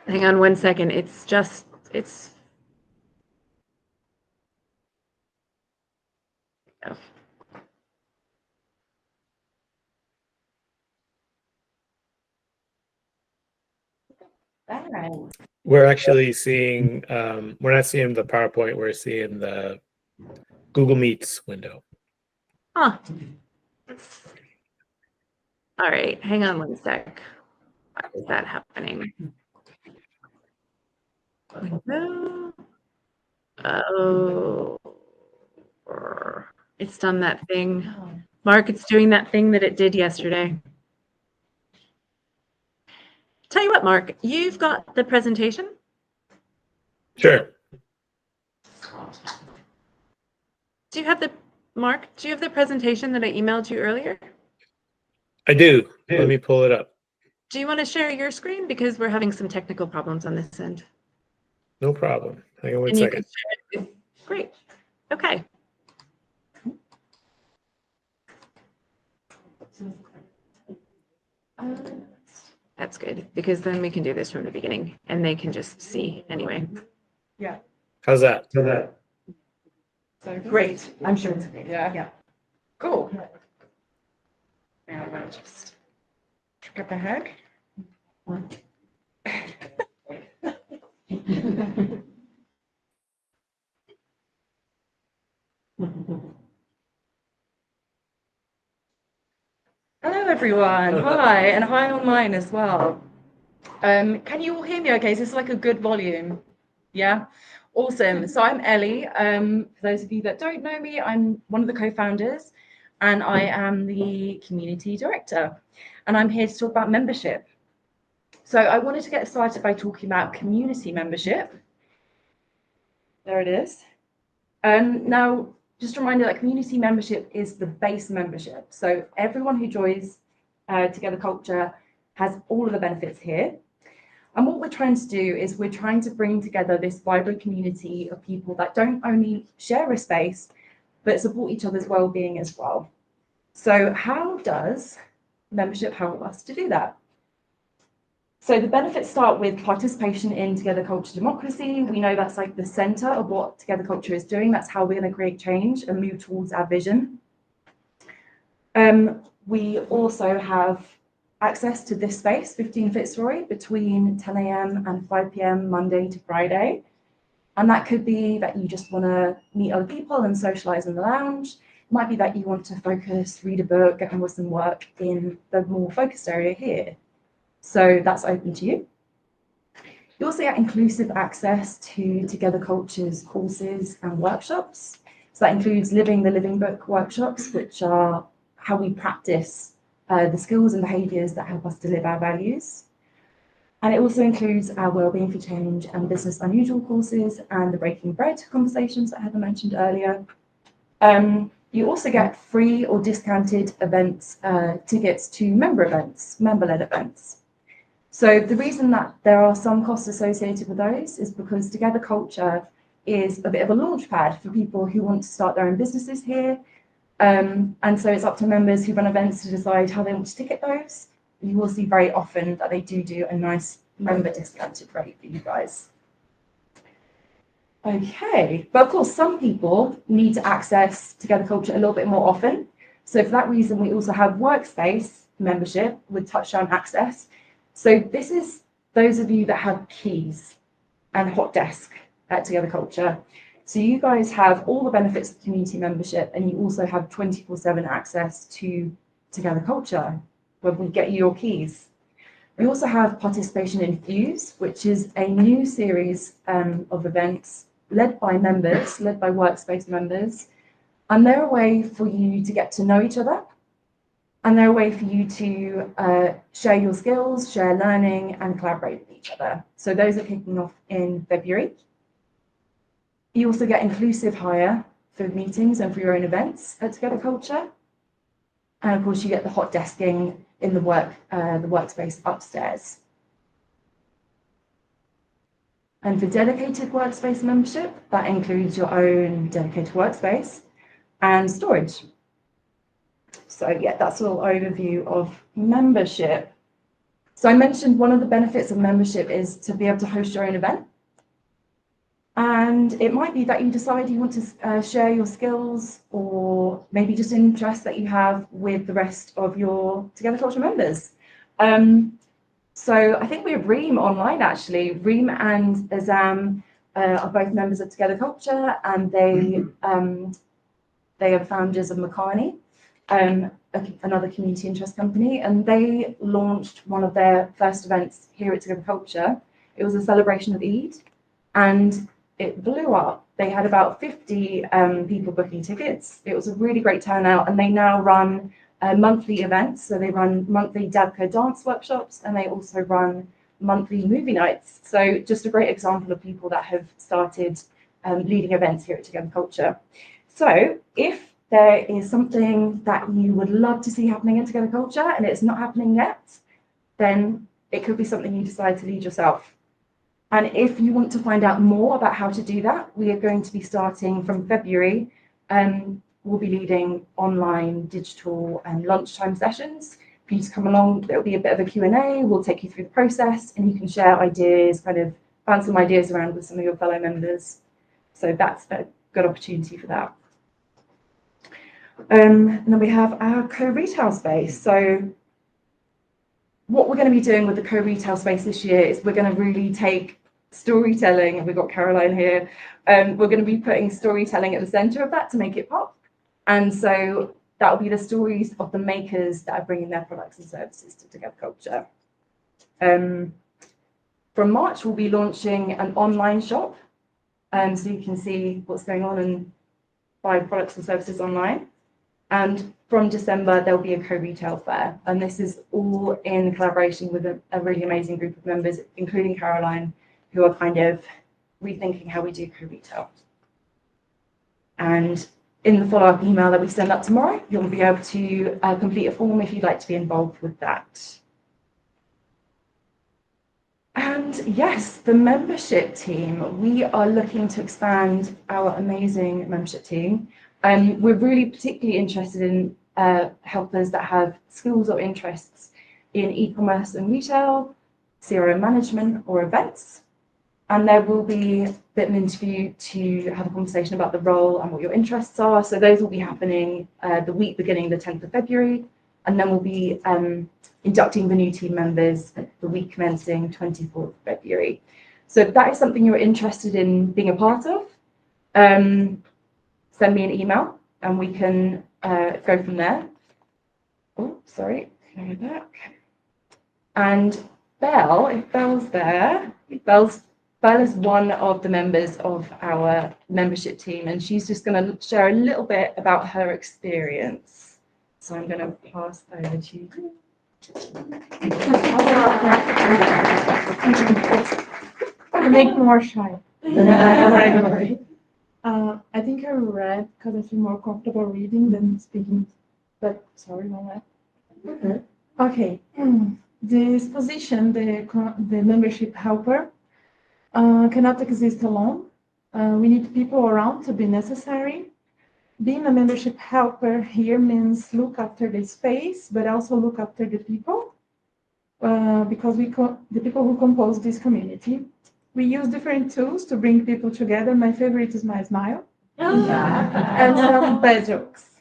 Hang on 1 second. It's. Oh. All right. We're actually seeing, we're not seeing the PowerPoint, we're seeing the Google Meets window. Huh. All right, hang on 1 sec. Why is that happening? Window. Oh. It's done that thing. Mark, it's doing that thing that it did yesterday. Tell you what, Mark, you've got the presentation. Sure. Do you have the presentation that I emailed you earlier? I do. Let me pull it up. Do you want to share your screen? Because we're having some technical problems on this end. No problem. Hang on 1 And you second. can share it. Great. Okay. That's good, because then we can do this from the beginning and they can just see anyway. How's that? Great. I'm sure it's great. Yeah. Cool. Now I'm gonna just skip ahead. Hello, everyone. Hi, and hi online as well. Can you all hear me okay? Is this like a good volume? Yeah? Awesome. So I'm Ellie. For those of you that don't know me, I'm one of the co-founders and I am the Community Director, and I'm here to talk about membership. So I wanted to get started by talking about community membership. There it is. Now, just a reminder that community membership is the base membership. So everyone who joins Together Culture has all of the benefits here. And what we're trying to do is we're trying to bring together this vibrant community of people that don't only share a space, but support each other's well-being as well. So how does membership help us to do that? So the benefits start with participation in Together Culture democracy. We know that's like the center of what Together Culture is doing. That's how we're going to create change and move towards our vision. We also have access to this space, 15 Fitzroy, between 10 a.m. and 5 p.m. Monday to Friday. And that could be that you just want to meet other people and socialize in the lounge. It might be that you want to focus, read a book, get on with some work in the more focused area here. So that's open to you. You also get inclusive access to Together Culture's courses and workshops. So that includes Living the Living Book workshops, which are how we practice the skills and behaviours that help us to live our values. And it also includes our Wellbeing for Change and Business Unusual courses and the Breaking Bread conversations that Heather mentioned earlier. You also get free or discounted events, tickets to member events, member-led events. So the reason that there are some costs associated with those is because Together Culture is a bit of a launch pad for people who want to start their own businesses here. And so it's up to members who run events to decide how they want to ticket those. You will see very often that they do a nice member discounted rate for you guys. Okay, but of course, some people need to access Together Culture a little bit more often. So for that reason, we also have Workspace membership with touchdown access. So this is those of you that have keys and hot desk at Together Culture. So you guys have all the benefits of community membership, and you also have 24/7 access to Together Culture when we get you your keys. We also have participation in Fuse, which is a new series of events led by members, led by Workspace members. And they're a way for you to get to know each other. And they're a way for you to share your skills, share learning, and collaborate with each other. So those are kicking off in February. You also get inclusive hire for meetings and for your own events at Together Culture. And of course, you get the hot desking in the workspace upstairs. And for dedicated workspace membership, that includes your own dedicated workspace and storage. So yeah, that's a little overview of membership. So I mentioned one of the benefits of membership is to be able to host your own event. And it might be that you decide you want to share your skills or maybe just interest that you have with the rest of your Together Culture members. So I think we have Reem online actually. Reem and Azam are both members of Together Culture, and they are founders of Makani, another community interest company, and they launched one of their first events here at Together Culture. It was a celebration of Eid, and it blew up. They had about 50 people booking tickets. It was a really great turnout, and they now run monthly events. So they run monthly Dabka dance workshops, and they also run monthly movie nights. So just a great example of people that have started leading events here at Together Culture. So if there is something that you would love to see happening in Together Culture and it's not happening yet, then it could be something you decide to lead yourself. And if you want to find out more about how to do that, we are going to be starting from February. We'll be leading online, digital, and lunchtime sessions for you to come along. There'll be a bit of a Q&A. We'll take you through the process, and you can share ideas, kind of bounce some ideas around with some of your fellow members. So that's a good opportunity for that. And then we have our co-retail space. So what we're going to be doing with the co-retail space this year is we're going to really take storytelling, and we've got Caroline here, we're going to be putting storytelling at the center of that to make it pop. And so that will be the stories of the makers that are bringing their products and services to Together Culture. From March, we'll be launching an online shop, so you can see what's going on and buy products and services online. And from December, there'll be a co-retail fair. And this is all in collaboration with a really amazing group of members, including Caroline, who are kind of rethinking how we do co-retail. And in the follow-up email that we send out tomorrow, you'll be able to complete a form if you'd like to be involved with that. And yes, the membership team, we are looking to expand our amazing membership team. We're really particularly interested in helpers that have skills or interests in e-commerce and retail, CRM management or events. And there will be a bit of an interview to have a conversation about the role and what your interests are. So those will be happening the week beginning the 10th of February. And then we'll be inducting the new team members the week commencing 24th of February. So if that is something you're interested in being a part of, send me an email and we can go from there. Oh, sorry, can I go back? And Belle, if Belle's there, Belle is one of the members of our membership team, and she's just going to share a little bit about her experience. So I'm going to pass over to you. Make more shy. I think I read because I feel more comfortable reading than speaking. But sorry, Mama. Okay. This position, the membership helper, cannot exist alone. We need people around to be necessary. Being a membership helper here means look after the space, but also look after the people, because the people who compose this community. We use different tools to bring people together. My favorite is my smile and some bad jokes.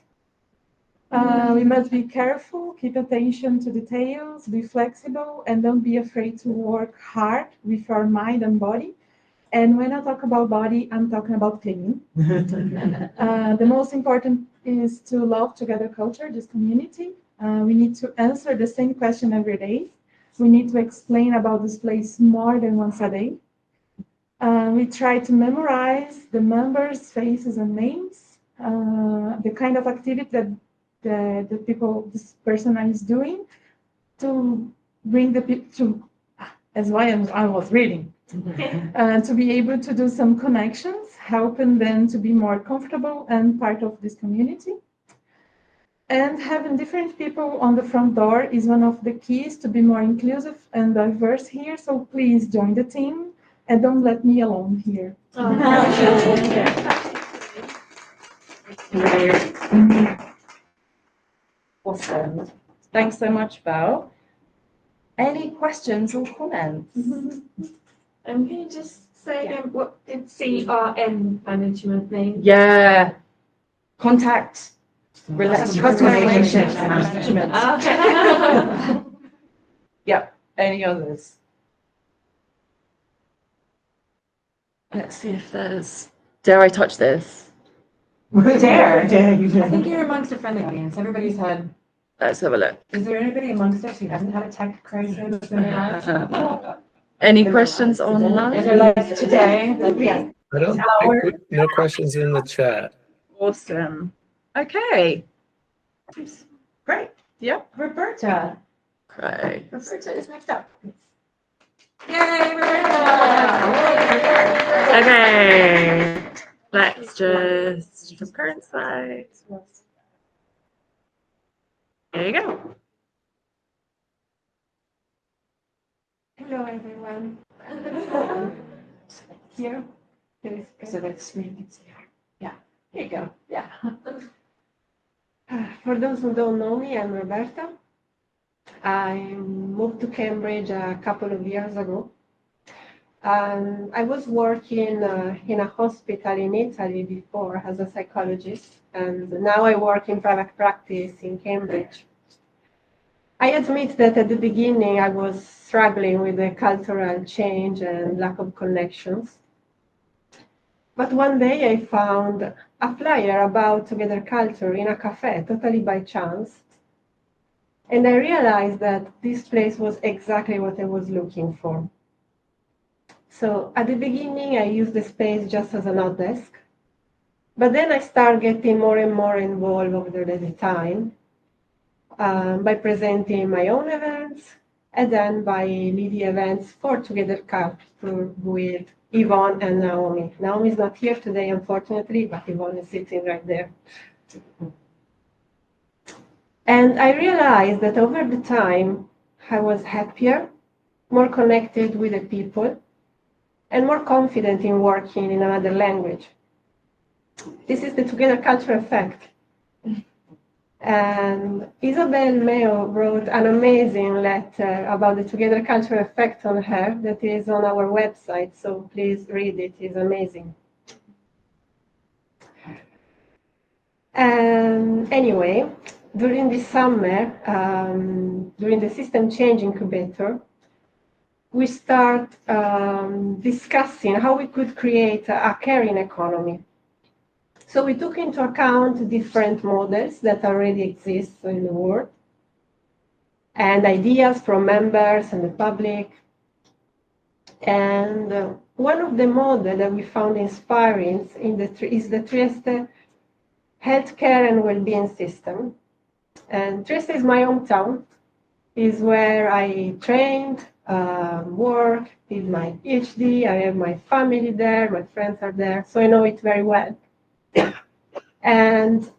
We must be careful, keep attention to details, be flexible, and don't be afraid to work hard with our mind and body. And when I talk about body, I'm talking about cleaning. The most important is to love together culture, this community. We need to answer the same question every day. We need to explain about this place more than once a day. We try to memorize the members' faces and names, the kind of activity that this person is doing, to bring the people to, as I was reading, to be able to do some connections, helping them to be more comfortable and part of this community. And having different people on the front door is one of the keys to be more inclusive and diverse here. So please join the team and don't let me alone here. Awesome. Thanks so much, Val. Any questions or comments? Can you just say again, what did CRM management mean? Yeah. Contact customer relationships Okay. management. Yep. Any others? Let's see if there's. Dare I touch this? Dare. I think you're amongst a friendly audience. Everybody's had. Let's have a look. Is there anybody amongst us who hasn't had a tech crisis in their life? Any questions online? Is there like today? Like, yeah. I don't think no questions in the chat. Awesome. Okay. Great. Yep. Roberta. Great. Roberta is next up. Yay, Okay. Let's just the current slide. There you go. Hello, everyone. Here. So that's me. Yeah. Here you go. Yeah. For those who don't know me, I'm Roberta. I moved to Cambridge a couple of years ago. I was working in a hospital in Italy before as a psychologist, and now I work in private practice in Cambridge. I admit that at the beginning I was struggling with the cultural change and lack of connections. But one day I found a flyer about Together Culture in a cafe, totally by chance. And I realized that this place was exactly what I was looking for. So at the beginning, I used the space just as an hot desk. But then I started getting more and more involved over the time by presenting my own events and then by leading events for Together Culture with Yvonne and Naomi. Naomi is not here today, unfortunately, but Yvonne is sitting right there. And I realized that over the time, I was happier, more connected with the people, and more confident in working in another language. This is the Together Culture effect. And Isabel Mayo wrote an amazing letter about the Together Culture effect on her that is on our website, so please read it, it's amazing. Anyway, during this summer, during the System Change Incubator, we start discussing how we could create a caring economy. So we took into account different models that already exist in the world and ideas from members and the public. And one of the models that we found inspiring is the Trieste healthcare and well-being system. And Trieste is my hometown, is where I trained, work, did my PhD, I have my family there, my friends are there, so I know it very well. And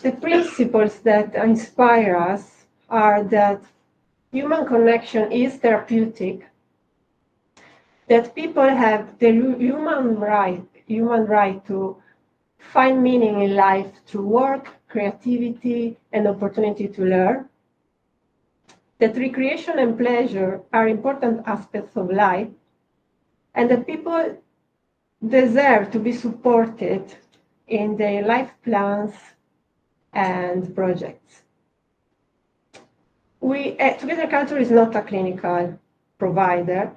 the principles that inspire us are that human connection is therapeutic, that people have the human right to find meaning in life through work, creativity, and opportunity to learn, that recreation and pleasure are important aspects of life, and that people deserve to be supported in their life plans and projects. Together Culture is not a clinical provider,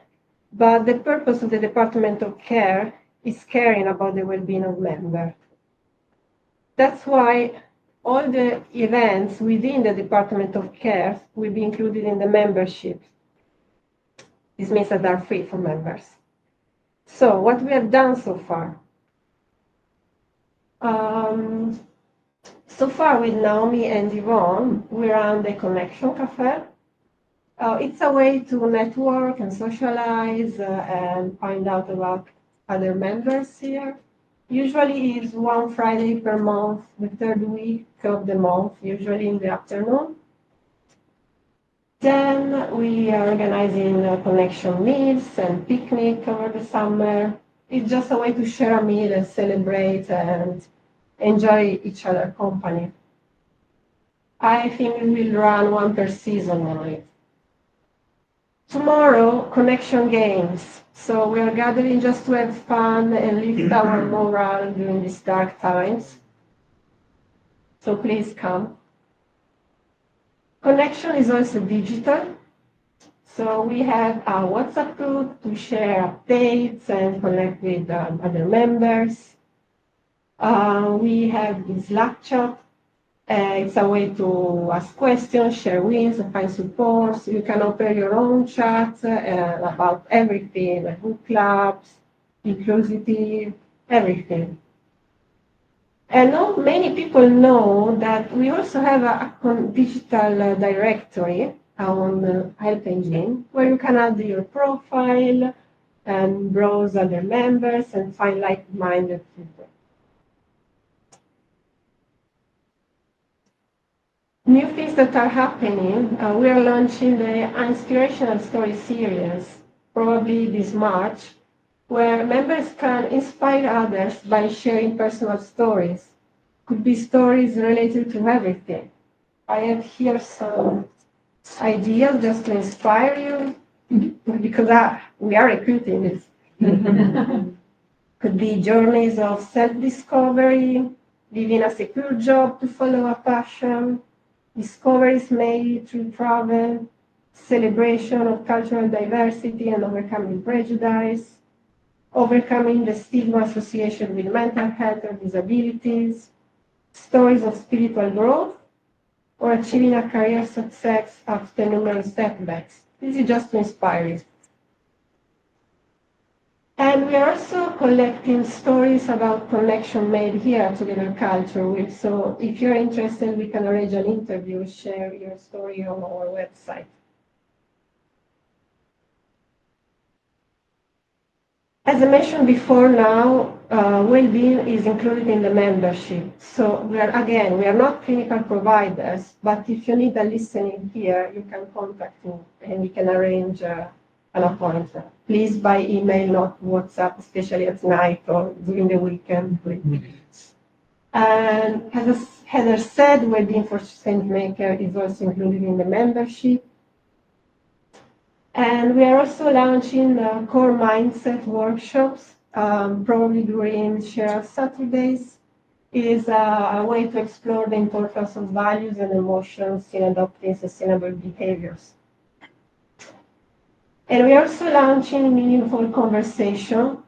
but the purpose of the Department of Care is caring about the well-being of members. That's why all the events within the Department of Care will be included in the membership. This means that they are free for members. So what we have done so far? So far with Naomi and Yvonne, we run the Connection Cafe. It's a way to network and socialize and find out about other members here. Usually it's one Friday per month, the third week of the month, usually in the afternoon. Then we are organizing connection meals and picnic over the summer. It's just a way to share a meal and celebrate and enjoy each other's company. I think we will run one per season only. Tomorrow, connection games. So we are gathering just to have fun and lift our morale during these dark times. So please come. Connection is also digital. So we have a WhatsApp group to share updates and connect with other members. We have this Slack chat. It's a way to ask questions, share wins, and find support. So you can open your own chat about everything, like book clubs, inclusivity, everything. And not many people know that we also have a digital directory on Help Engine, where you can add your profile and browse other members and find like-minded people. New things that are happening, we are launching the Inspirational Story series, probably this March, where members can inspire others by sharing personal stories. Could be stories related to everything. I have here some ideas just to inspire you, because we are recruiting this. Could be journeys of self-discovery, leaving a secure job to follow a passion, discoveries made through travel, celebration of cultural diversity and overcoming prejudice, overcoming the stigma associated with mental health or disabilities, stories of spiritual growth, or achieving a career success after numerous setbacks. This is just to inspire you. And we are also collecting stories about connection made here at Together Culture Week. So if you're interested, we can arrange an interview, share your story on our website. As I mentioned before now, well-being is included in the membership. So we are not clinical providers, but if you need a listening here, you can contact me and we can arrange an appointment. Please by email, not WhatsApp, especially at night or during the weekend. And as Heather said, well-being for Changemaker is also included in the membership. And we are also launching core mindset workshops, probably during Share Saturdays. It is a way to explore the importance of values and emotions in adopting sustainable behaviors. And we are also launching meaningful conversation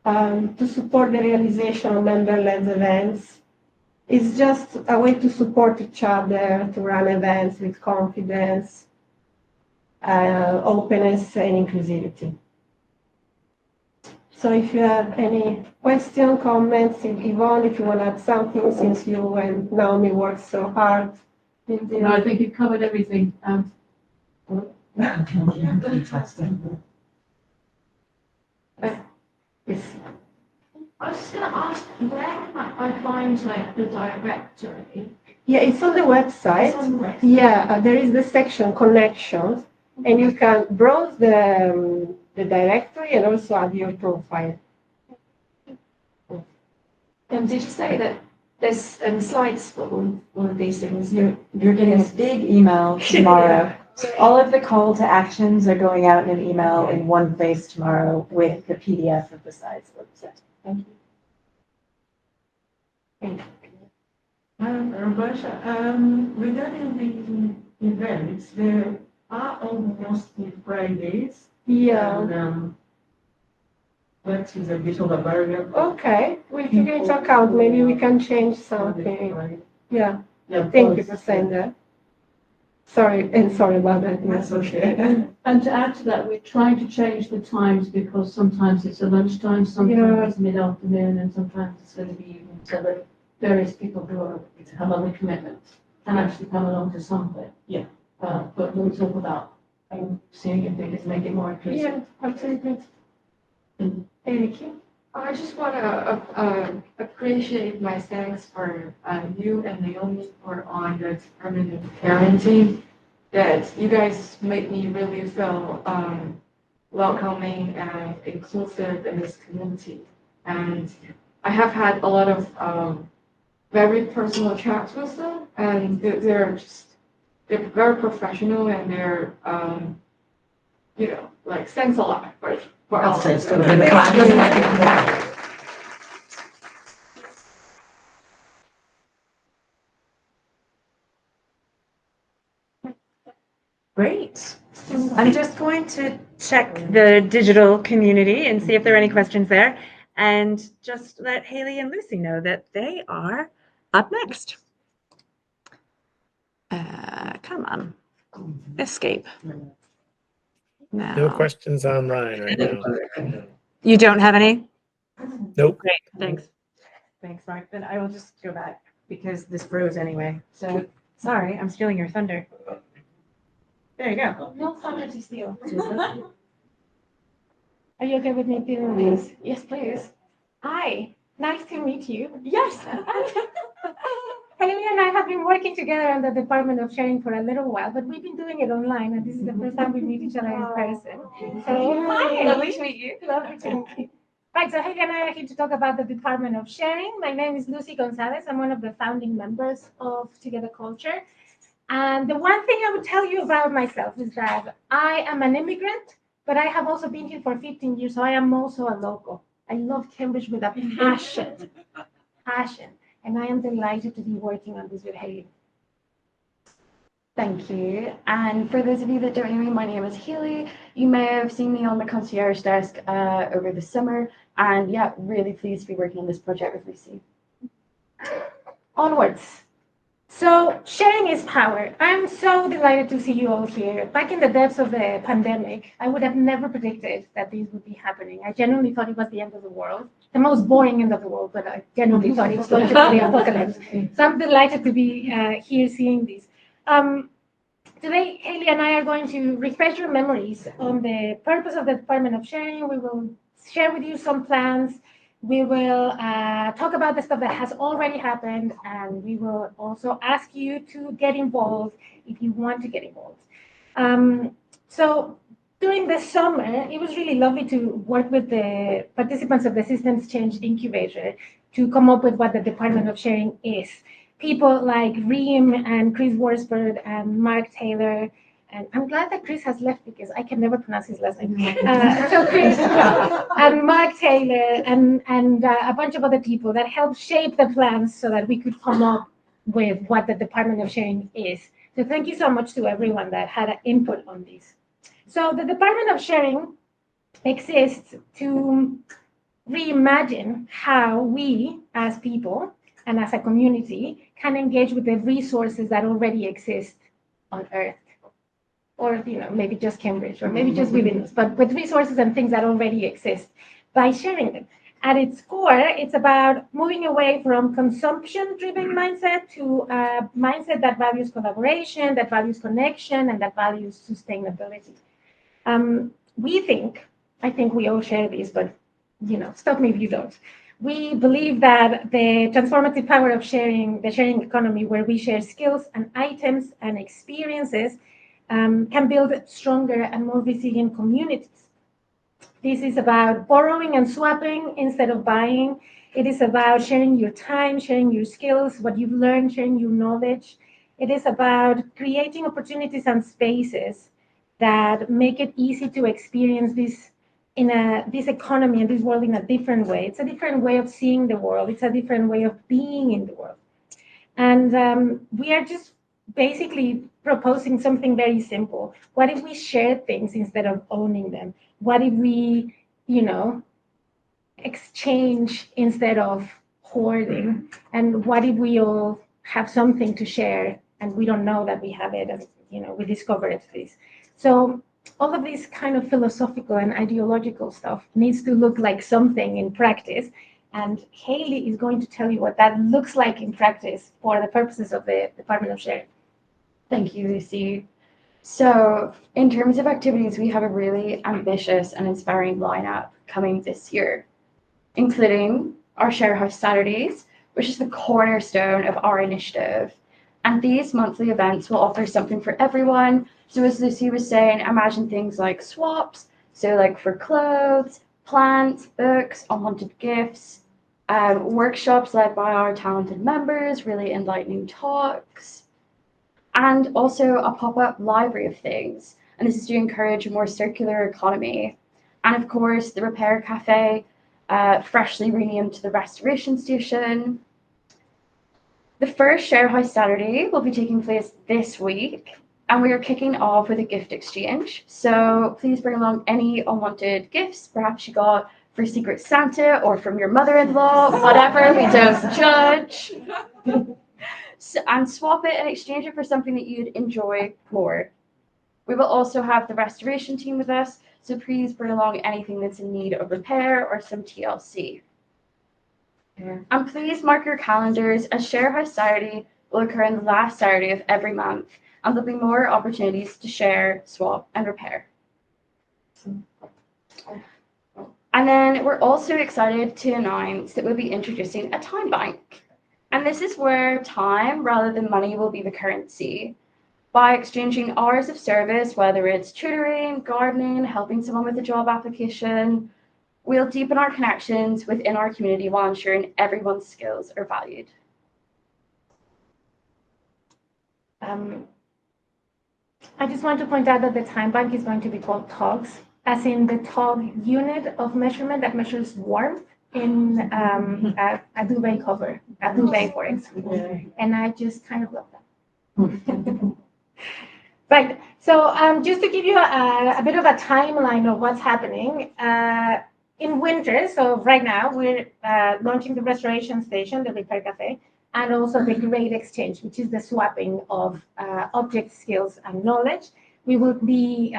to support the realization of member-led events. It's just a way to support each other, to run events with confidence, openness and inclusivity. So if you have any questions, comments, Yvonne, if you want to add something, since you and Naomi worked so hard. No, I think you covered everything. Yes. I was just going to ask, where can I find like the directory? Yeah, it's on the website. It's on the website. Yeah, there is the section connections, and you can browse the directory and also add your profile. Did you say that there's slides for one of these things? You're getting a big email tomorrow. All of the call to actions are going out in an email in one place tomorrow with the PDF of the slides website. Thank you. Roberta, regarding the events, there are almost Fridays. Yeah. And, that is a bit of a barrier. Okay, we'll take it into account. Maybe we can change something. Yeah. Thank you for saying that. Sorry about that. That's okay. And to add to that, we're trying to change the times because sometimes it's a lunchtime, sometimes it's mid-afternoon, and sometimes it's going to be evening. So that various people who have other commitments can actually come along to something. Yeah. But we'll talk about seeing if we can make it more inclusive. Yeah, absolutely. Thank you. I just want to appreciate my thanks for you and Naomi for on the Department of Parenting, that you guys make me really feel welcoming and inclusive in this community. And I have had a lot of very personal chats with them, and they're very professional, and they're like, thanks a lot for all of it. Great. I'm just going to check the digital community and see if there are any questions there, and just let Haley and Lucy know that they are up next. Come on, escape. No questions online right now. You don't have any? Nope. Great, thanks. Thanks, Mark. Then I will just go back because this froze anyway. So sorry, I'm stealing your thunder. There you go. No thunder to steal. Are you okay with me doing this? Yes, please. Hi, nice to meet you. Yes. Haley and I have been working together in the Department of Sharing for a little while, but we've been doing it online, and this is the first time we meet each other in person. So, hi. Lovely to meet you. Lovely to meet you. Right, so Haley and I are here to talk about the Department of Sharing. My name is Lucy Gonzalez. I'm one of the founding members of Together Culture. And the one thing I would tell you about myself is that I am an immigrant, but I have also been here for 15 years, so I am also a local. I love Cambridge with a passion. And I am delighted to be working on this with Haley. Thank you. And for those of you that don't know me, my name is Haley. You may have seen me on the concierge desk over the summer. And yeah, really pleased to be working on this project with Lucy. Onwards. So sharing is power. I'm so delighted to see you all here. Back in the depths of the pandemic, I would have never predicted that this would be happening. I genuinely thought it was the end of the world, the most boring end of the world, but I genuinely thought it was going to be the apocalypse. So I'm delighted to be here seeing this. Today, Haley and I are going to refresh your memories on the purpose of the Department of Sharing. We will share with you some plans. We will talk about the stuff that has already happened, and we will also ask you to get involved if you want to get involved. So during the summer, it was really lovely to work with the participants of the Systems Change Incubator to come up with what the Department of Sharing is. People like Reem and Chris Worsford and Mark Taylor. And I'm glad that Chris has left because I can never pronounce his last name. So Chris and Mark Taylor and a bunch of other people that helped shape the plans so that we could come up with what the Department of Sharing is. So thank you so much to everyone that had an input on this. So the Department of Sharing exists to reimagine how we as people and as a community can engage with the resources that already exist on Earth. Or maybe just Cambridge, or maybe just within us, but with resources and things that already exist by sharing them. At its core, it's about moving away from consumption-driven mindset to a mindset that values collaboration, that values connection, and that values sustainability. I think we all share this, but stop me if you don't. We believe that the transformative power of sharing, the sharing economy, where we share skills and items and experiences, can build stronger and more resilient communities. This is about borrowing and swapping instead of buying. It is about sharing your time, sharing your skills, what you've learned, sharing your knowledge. It is about creating opportunities and spaces that make it easy to experience this this economy and this world in a different way. It's a different way of seeing the world. It's a different way of being in the world. And we are just basically proposing something very simple. What if we share things instead of owning them? What if we, exchange instead of hoarding? And what if we all have something to share and we don't know that we have it and, we discovered this? So all of this kind of philosophical and ideological stuff needs to look like something in practice. And Haley is going to tell you what that looks like in practice for the purposes of the Department of Sharing. Thank you, Lucy. So in terms of activities, we have a really ambitious and inspiring lineup coming this year, including our Share House Saturdays, which is the cornerstone of our initiative. And these monthly events will offer something for everyone. So as Lucy was saying, imagine things like swaps, so like for clothes, plants, books, unwanted gifts, workshops led by our talented members, really enlightening talks, and also a pop-up library of things. And this is to encourage a more circular economy. And of course, the Repair Cafe, freshly renamed to the Restoration Station. The first Share House Saturday will be taking place this week, and we are kicking off with a gift exchange. So please bring along any unwanted gifts, perhaps you got for Secret Santa or from your mother-in-law, whatever, we don't judge. And swap it and exchange it for something that you'd enjoy more. We will also have the restoration team with us, so please bring along anything that's in need of repair or some TLC. Yeah. And please mark your calendars, as Share House Saturday will occur on the last Saturday of every month, and there'll be more opportunities to share, swap, and repair. And then we're also excited to announce that we'll be introducing a time bank. And this is where time rather than money will be the currency. By exchanging hours of service, whether it's tutoring, gardening, helping someone with a job application, we'll deepen our connections within our community while ensuring everyone's skills are valued. I just want to point out that the time bank is going to be called TOGS, as in the TOG unit of measurement that measures warmth in a duvet cover, a duvet, for example. And I just kind of love that. Right, so just to give you a bit of a timeline of what's happening, in winter, so right now we're launching the Restoration Station, the Repair Cafe, and also the Great Exchange, which is the swapping of object skills and knowledge. We will be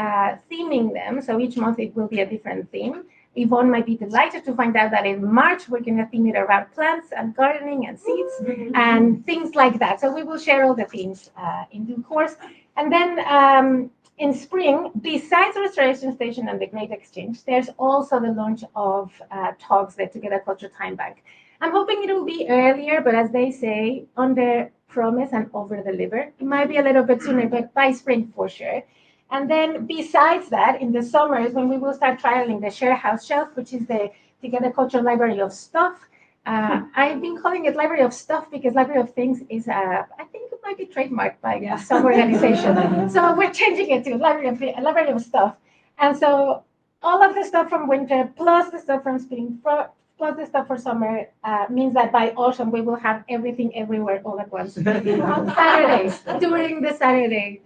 theming them, so each month it will be a different theme. Yvonne might be delighted to find out that in March, we're going to theme it around plants and gardening and seeds and things like that. So we will share all the themes in due course. And then in spring, besides Restoration Station and the Great Exchange, there's also the launch of TOGS, the Together Culture Time Bank. I'm hoping it will be earlier, but as they say, under promise and over deliver. It might be a little bit sooner, but by spring for sure. And then besides that, in the summer is when we will start trialing the Share House Shelf, which is the Together Culture Library of Stuff. I've been calling it Library of Stuff because Library of Things is, I think it might be trademarked by some organization. So we're changing it to Library of Stuff. And so all of the stuff from winter, plus the stuff from spring, plus the stuff for summer, means that by autumn we will have everything everywhere all at once on Saturdays, during the Saturday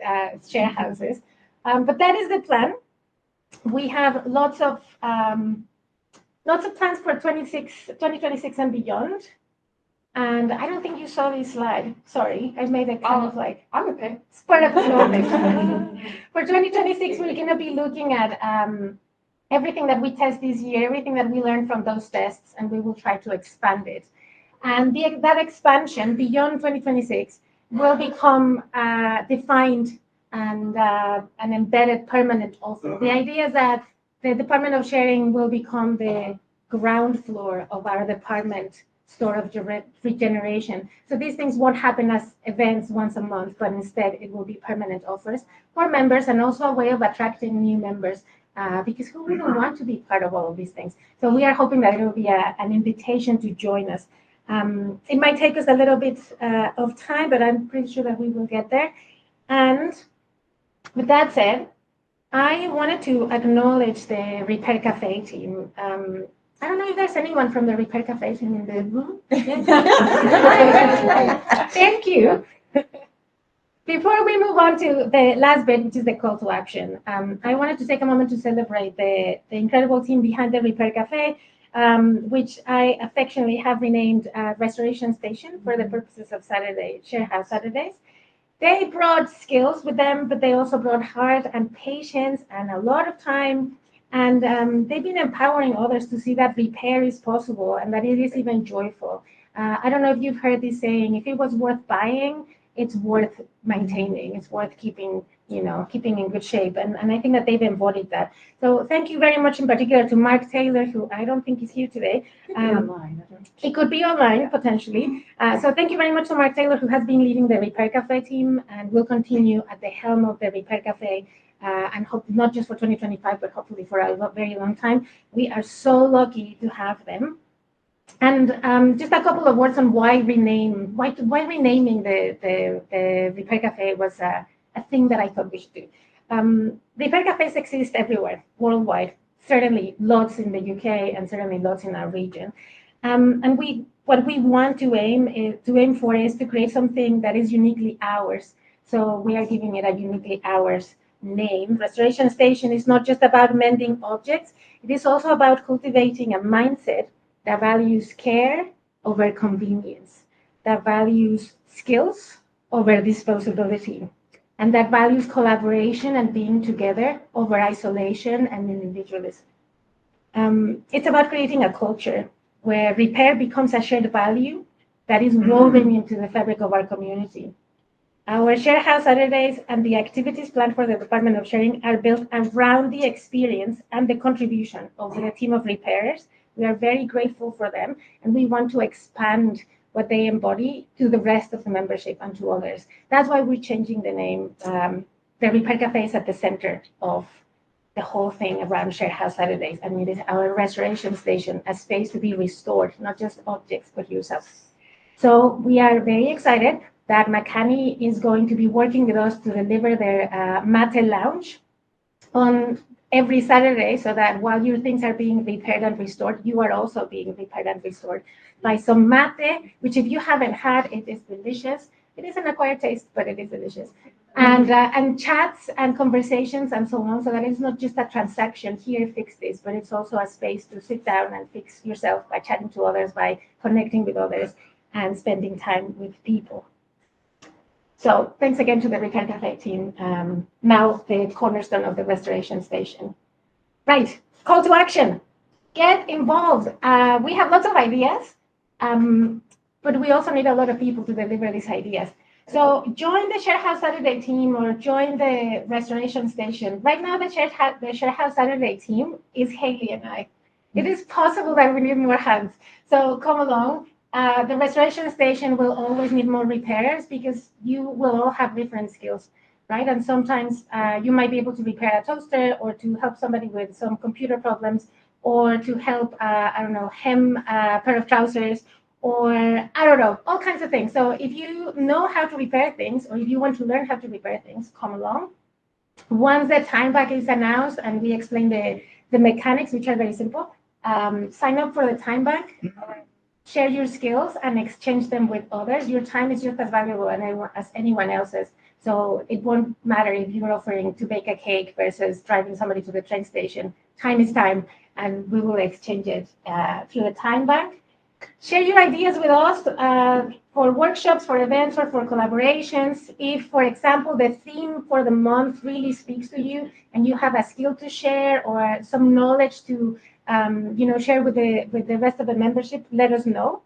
share houses. But that is the plan. We have lots of plans for 2026 and beyond. And I don't think you saw this slide. Sorry, I made it kind of like, I'm okay. It's part of the moment. For 2026, we're going to be looking at everything that we test this year, everything that we learned from those tests, and we will try to expand it. And that expansion beyond 2026 will become defined and an embedded permanent also. The idea is that the Department of Sharing will become the ground floor of our department store of regeneration. So these things won't happen as events once a month, but instead it will be permanent offers for members and also a way of attracting new members because who wouldn't want to be part of all of these things? So we are hoping that it will be an invitation to join us. It might take us a little bit of time, but I'm pretty sure that we will get there. And with that said, I wanted to acknowledge the Repair Cafe team. I don't know if there's anyone from the Repair Cafe team in the room. Thank you. Before we move on to the last bit, which is the call to action, I wanted to take a moment to celebrate the incredible team behind the Repair Cafe, which I affectionately have renamed Restoration Station for the purposes of Share House Saturdays. They brought skills with them, but they also brought heart and patience and a lot of time. And they've been empowering others to see that repair is possible and that it is even joyful. I don't know if you've heard this saying, if it was worth buying, it's worth maintaining. It's worth keeping in good shape. And I think that they've embodied that. So thank you very much in particular to Mark Taylor, who I don't think is here today. It could be online, potentially. So thank you very much to Mark Taylor, who has been leading the Repair Cafe team and will continue at the helm of the Repair Cafe and hope not just for 2025, but hopefully for a very long time. We are so lucky to have them. And just a couple of words on why renaming the Repair Cafe was a thing that I thought we should do. Repair cafes exist everywhere, worldwide. Certainly lots in the UK and certainly lots in our region. And what we want to aim for is to create something that is uniquely ours. So we are giving it a uniquely ours name. Restoration Station is not just about mending objects. It is also about cultivating a mindset that values care over convenience, that values skills over disposability, and that values collaboration and being together over isolation and individualism. It's about creating a culture where repair becomes a shared value that is woven into the fabric of our community. Our Share House Saturdays and the activities planned for the Department of Sharing are built around the experience and the contribution of the team of repairers. We are very grateful for them, and we want to expand what they embody to the rest of the membership and to others. That's why we're changing the name. The Repair Cafe is at the center of the whole thing around Share House Saturdays, and it is our restoration station, a space to be restored, not just objects, but yourself. So we are very excited that Makani is going to be working with us to deliver their Mate Lounge on every Saturday, so that while your things are being repaired and restored, you are also being repaired and restored by some mate, which if you haven't had, it is delicious. It is an acquired taste, but it is delicious. And chats and conversations and so on, so that it's not just a transaction, here, fix this, but it's also a space to sit down and fix yourself by chatting to others, by connecting with others. and spending time with people. So thanks again to the Repair Cafe team. Now the cornerstone of the restoration station. Right, call to action. Get involved. We have lots of ideas, but we also need a lot of people to deliver these ideas. So join the Share House Saturday team or join the restoration station. Right now, the Share House Saturday team is Haley and I. It is possible that we need more hands. So come along. The restoration station will always need more repairers because you will all have different skills, right? And sometimes you might be able to repair a toaster or to help somebody with some computer problems or to help, I don't know, hem a pair of trousers or I don't know, all kinds of things. So if you know how to repair things or if you want to learn how to repair things, come along. Once the time bank is announced and we explain the mechanics, which are very simple, sign up for the time bank. Share your skills and exchange them with others. Your time is just as valuable as anyone else's. So it won't matter if you're offering to bake a cake versus driving somebody to the train station. Time is time, and we will exchange it through the time bank. Share your ideas with us for workshops, for events, or for collaborations. If, for example, the theme for the month really speaks to you and you have a skill to share or some knowledge to share with the rest of the membership, let us know.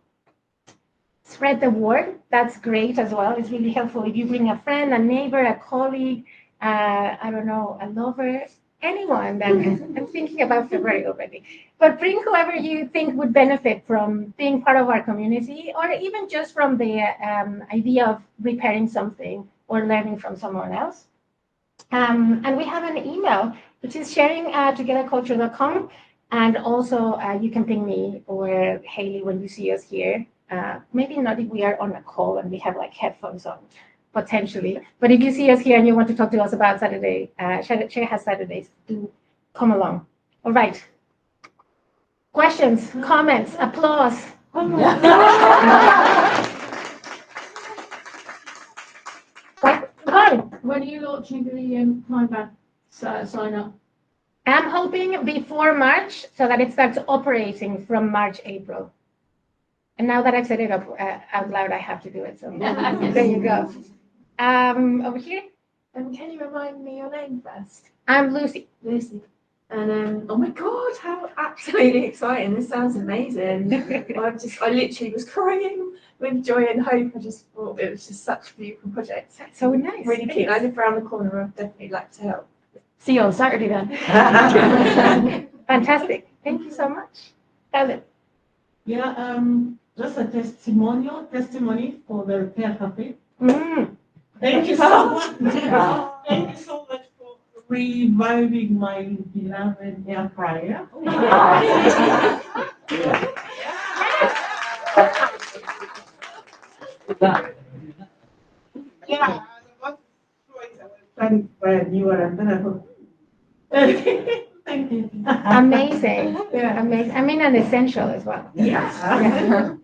Spread the word. That's great as well. It's really helpful if you bring a friend, a neighbor, a colleague, I don't know, a lover, anyone that I'm thinking about February already. But bring whoever you think would benefit from being part of our community or even just from the idea of repairing something or learning from someone else. And we have an email, which is sharing@togetherculture.com. And also, you can ping me or Haley when you see us here. Maybe not if we are on a call and we have like headphones on, potentially. But if you see us here and you want to talk to us about Saturday, Share House Saturdays, do come along. All right. Questions, comments, applause. When are you launching the time bank sign up? I'm hoping before March so that it starts operating from March, April. And now that I've set it up out loud, I have to do it. So there you go. Over here. And can you remind me your name first? I'm Lucy. Lucy. And oh my God, how absolutely exciting. This sounds amazing. I literally was crying with joy and hope. I just thought it was just such a beautiful project. So nice. Really keen. I live around the corner. I'd definitely like to help. See you on Saturday then. Fantastic. Thank you so much. Ellen. Yeah, just a testimony for the Repair Cafe. Thank you so much. Thank you so much for reviving my beloved air fryer. Yeah, thank you. Thank you. Amazing. Amazing. I mean, an essential as well. Yeah.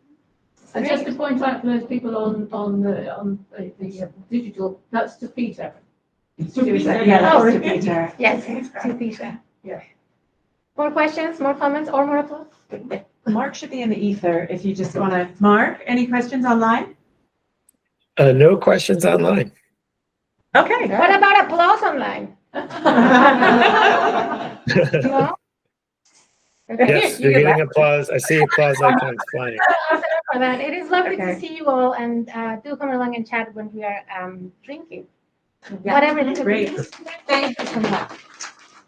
And just to point out for those people on the digital, that's to Peter. To Peter, Oh, to Peter. Yes, to Peter. Yeah. More questions, more comments, or more applause? Mark should be in the ether if you just want to. Mark, any questions online? No questions online. Okay. What about applause online? No? Yes, you're getting applause. I see applause icons flying. For that. It is lovely Okay. to see you all, and do come along and chat when we are drinking. Yeah. Whatever it is. Great. Thank you so much.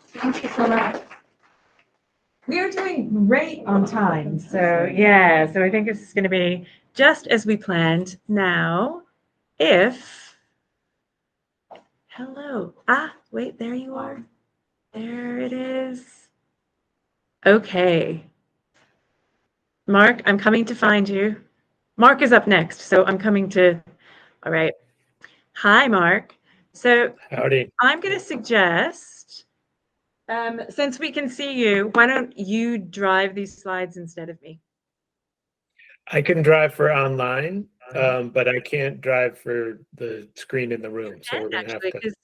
Thank you so much. We are doing great on time. So yeah, so I think this is going to be just as we planned. Now, hello. Wait, there you are. There it is. Okay. Mark, I'm coming to find you. Mark is up next, so I'm coming to, all right. Hi, Mark. So Howdy. I'm going to suggest, since we can see you, why don't you drive these slides instead of me? I can drive for online, but I can't drive for the screen in the room. So we're gonna have Actually, to. because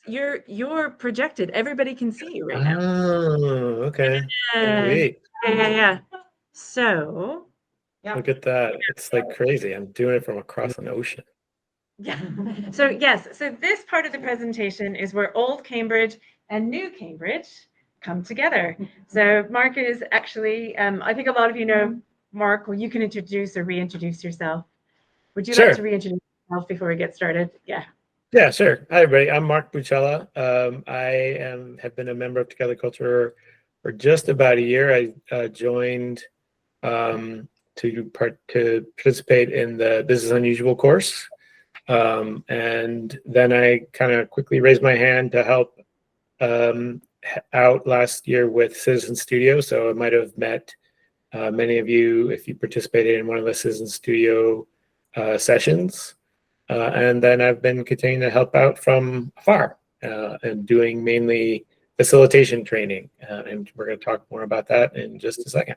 you're projected. Everybody can see you right now. Oh, okay. Yeah. Sweet. Yeah. So Look at that. It's like crazy. I'm doing it from across an ocean. Yeah. So yes, so this part of the presentation is where Old Cambridge and New Cambridge come together. So Mark is actually, I think a lot of you know Mark. Well, you can introduce or reintroduce yourself. Would you like to reintroduce yourself before we get started? Yeah. Yeah, sure. Hi, everybody. I'm Mark Bucella. Have been a member of Together Culture for just about a year. I joined to participate in the Business Unusual course. And then I kind of quickly raised my hand to help out last year with Citizen Studio. So I might have met many of you if you participated in one of the Citizen Studio sessions. And then I've been continuing to help out from afar and doing mainly facilitation training. And we're going to talk more about that in just a second.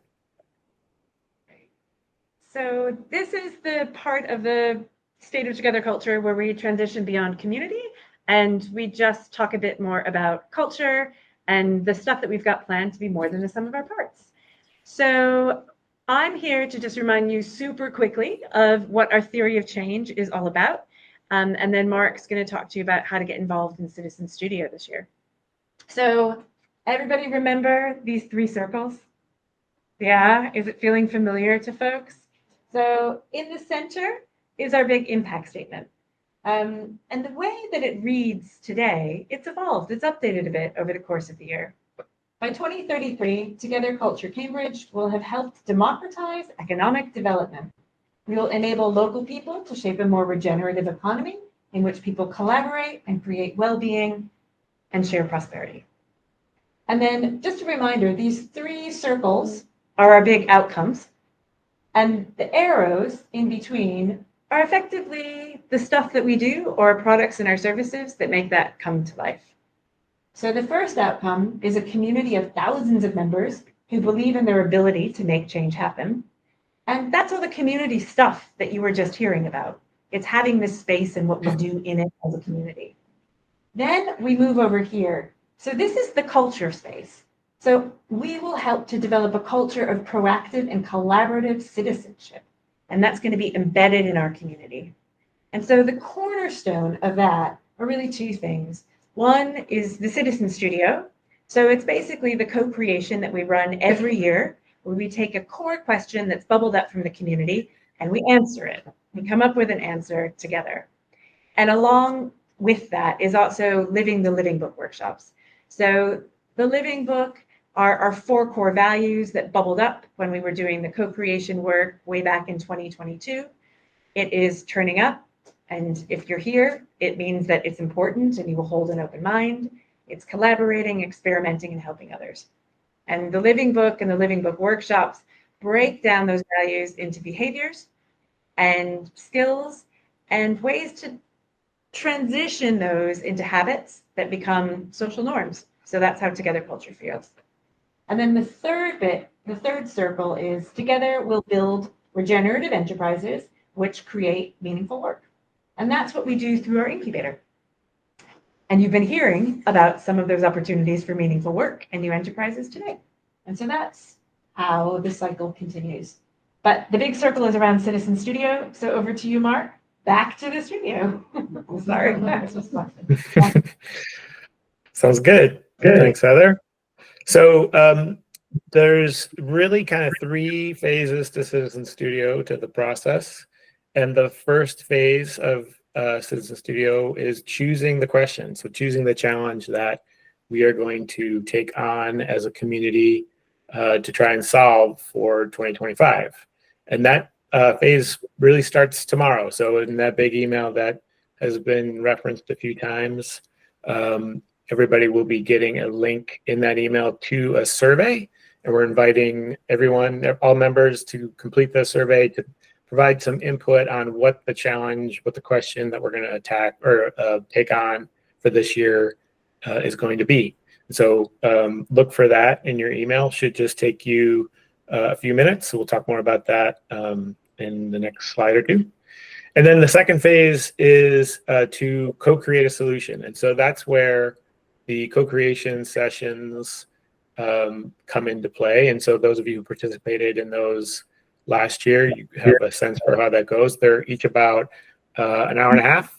So this is the part of the State of Together Culture where we transition beyond community and we just talk a bit more about culture and the stuff that we've got planned to be more than the sum of our parts. So I'm here to just remind you super quickly of what our theory of change is all about. And then Mark's going to talk to you about how to get involved in Citizen Studio this year. So everybody remember these three circles? Yeah, is it feeling familiar to folks? So in the center is our big impact statement. And the way that it reads today, it's evolved, it's updated a bit over the course of the year. By 2033, Together Culture Cambridge will have helped democratize economic development. We will enable local people to shape a more regenerative economy in which people collaborate and create well-being and share prosperity. And then just a reminder, these three circles are our big outcomes. And the arrows in between are effectively the stuff that we do or products and our services that make that come to life. So the first outcome is a community of thousands of members who believe in their ability to make change happen. And that's all the community stuff that you were just hearing about. It's having this space and what we do in it as a community. Then we move over here. So this is the culture space. So we will help to develop a culture of proactive and collaborative citizenship. And that's going to be embedded in our community. And so the cornerstone of that are really two things. One is the Citizen Studio. So it's basically the co-creation that we run every year, where we take a core question that's bubbled up from the community and we answer it. We come up with an answer together. And along with that is also Living the Living Book workshops. So the Living Book are our 4 core values that bubbled up when we were doing the co-creation work way back in 2022. It is turning up. And if you're here, it means that it's important and you will hold an open mind. It's collaborating, experimenting, and helping others. And the Living Book and the Living Book workshops break down those values into behaviors and skills and ways to transition those into habits that become social norms. So that's how Together Culture feels. And then the third bit, the third circle is together we'll build regenerative enterprises which create meaningful work. And that's what we do through our incubator. And you've been hearing about some of those opportunities for meaningful work and new enterprises today. And so that's how the cycle continues. But the big circle is around Citizen Studio. So over to you, Mark. Back to the studio. Sorry. Sounds good. Thanks, Heather. So there's really kind of 3 phases to Citizen Studio to the process. And the first phase of Citizen Studio is choosing the question. So choosing the challenge that we are going to take on as a community to try and solve for 2025. And that phase really starts tomorrow. So in that big email that has been referenced a few times, everybody will be getting a link in that email to a survey. And we're inviting everyone, all members, to complete the survey to provide some input on what the challenge, what the question that we're going to attack or take on for this year is going to be. So look for that in your email. Should just take you a few minutes. So we'll talk more about that in the next slide or two. And then the second phase is to co-create a solution. And so that's where the co-creation sessions come into play. And so those of you who participated in those last year. You have a sense for how that goes. They're each about an hour and a half.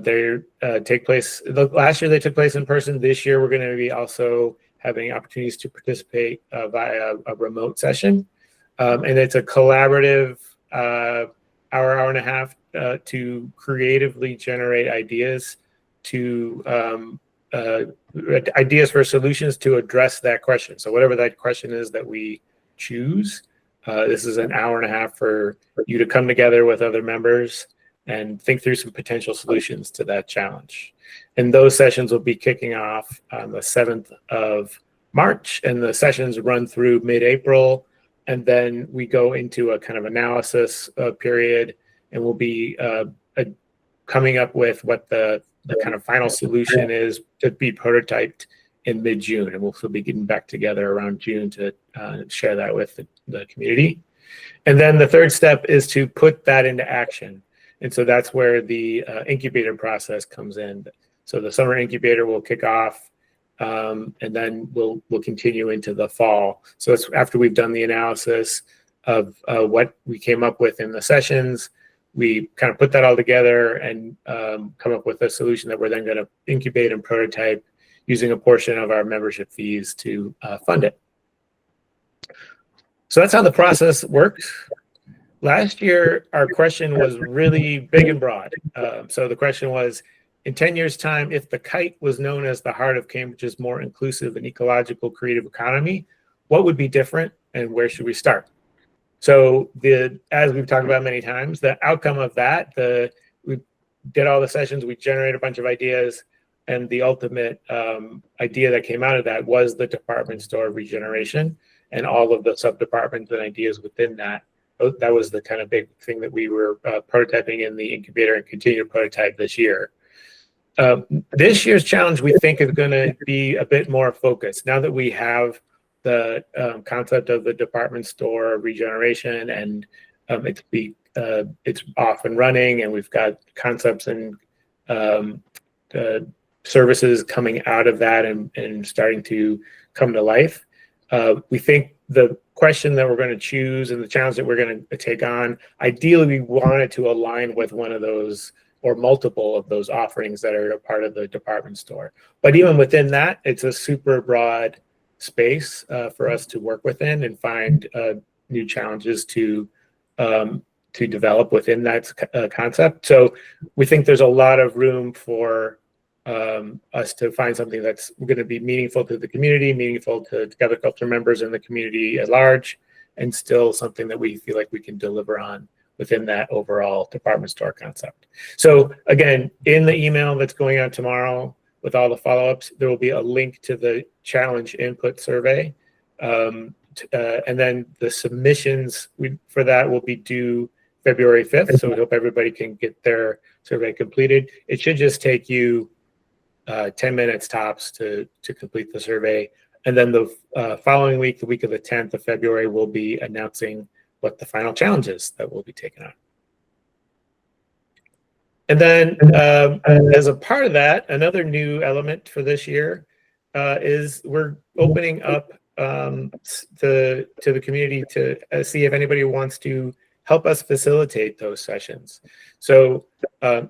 They take place, last year they took place in person. This year we're going to be also having opportunities to participate via a remote session. And it's a collaborative hour and a half to creatively generate ideas ideas for solutions to address that question. So whatever that question is that we choose, this is an hour and a half for you to come together with other members and think through some potential solutions to that challenge. And those sessions will be kicking off on the 7th of March, and the sessions run through mid-April, and then we go into a kind of analysis period, and we'll be coming up with what the kind of final solution is to be prototyped in mid-June, and we'll be getting back together around June to share that with the community. And then the third step is to put that into action. And so that's where the incubator process comes in. So the summer incubator will kick off, and then we'll continue into the fall. So it's after we've done the analysis of what we came up with in the sessions, we kind of put that all together and come up with a solution that we're then going to incubate and prototype using a portion of our membership fees to fund it. So that's how the process works. Last year, our question was really big and broad. So the question was, in 10 years' time, if the kite was known as the heart of Cambridge's more inclusive and ecological creative economy, what would be different and where should we start? So as we've talked about many times, the outcome of that, we did all the sessions, we generated a bunch of ideas, and the ultimate idea that came out of that was the department store regeneration and all of the sub-departments and ideas within that. That was the kind of big thing that we were prototyping in the incubator and continue to prototype this year. This year's challenge, we think, is going to be a bit more focused. Now that we have the concept of the department store regeneration and it's off and running, and we've got concepts and services coming out of that and starting to come to life. We think the question that we're going to choose and the challenge that we're going to take on, ideally we want it to align with one of those or multiple of those offerings that are a part of the department store. But even within that, it's a super broad space for us to work within and find new challenges to develop within that concept. So we think there's a lot of room for us to find something that's going to be meaningful to the community, meaningful to Together Culture members and the community at large, and still something that we feel like we can deliver on within that overall department store concept. So again, in the email that's going out tomorrow with all the follow-ups, there will be a link to the challenge input survey. And then the submissions for that will be due February 5th. So we hope everybody can get their survey completed. It should just take you 10 minutes tops to complete the survey. And then the following week, the week of the 10th of February, we'll be announcing what the final challenge is that will be taken on. And then as a part of that, another new element for this year is we're opening up to the community to see if anybody wants to help us facilitate those sessions. So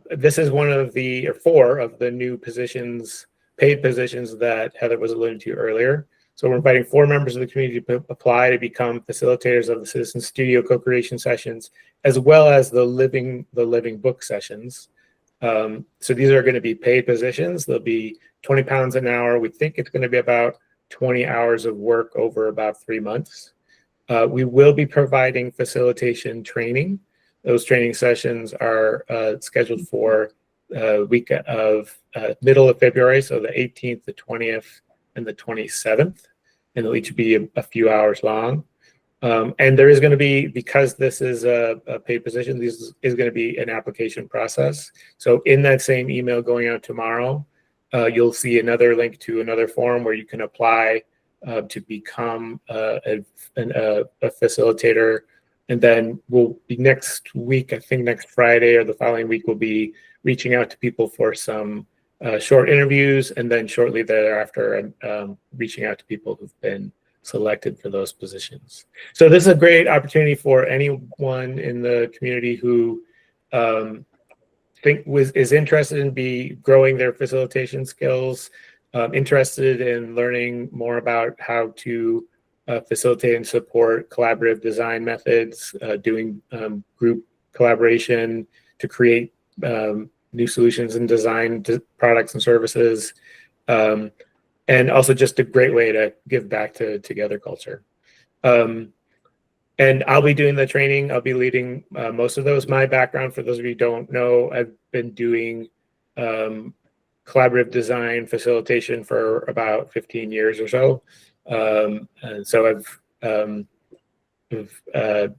this is one of the, or 4 of the new positions, paid positions that Heather was alluding to earlier. So we're inviting 4 members of the community to apply to become facilitators of the Citizen Studio co-creation sessions, as well as the living book sessions. So these are going to be paid positions. They'll be £20 an hour. We think it's going to be about 20 hours of work over about 3 months. We will be providing facilitation training. Those training sessions are scheduled for week of middle of February, so the 18th, the 20th, and the 27th, and they'll each be a few hours long. And there is going to be, because this is a paid position, this is going to be an application process. So in that same email going out tomorrow, you'll see another link to another form where you can apply to become a facilitator. And then we'll be next week, I think next Friday or the following week, we'll be reaching out to people for some short interviews, and then shortly thereafter reaching out to people who've been selected for those positions. So this is a great opportunity for anyone in the community who is interested in growing their facilitation skills, interested in learning more about how to facilitate and support collaborative design methods, doing group collaboration to create new solutions and design products and services, and also just a great way to give back to Together Culture. And I'll be doing the training. I'll be leading most of those. My background, for those of you who don't know, I've been doing collaborative design facilitation for about 15 years or so. And so I've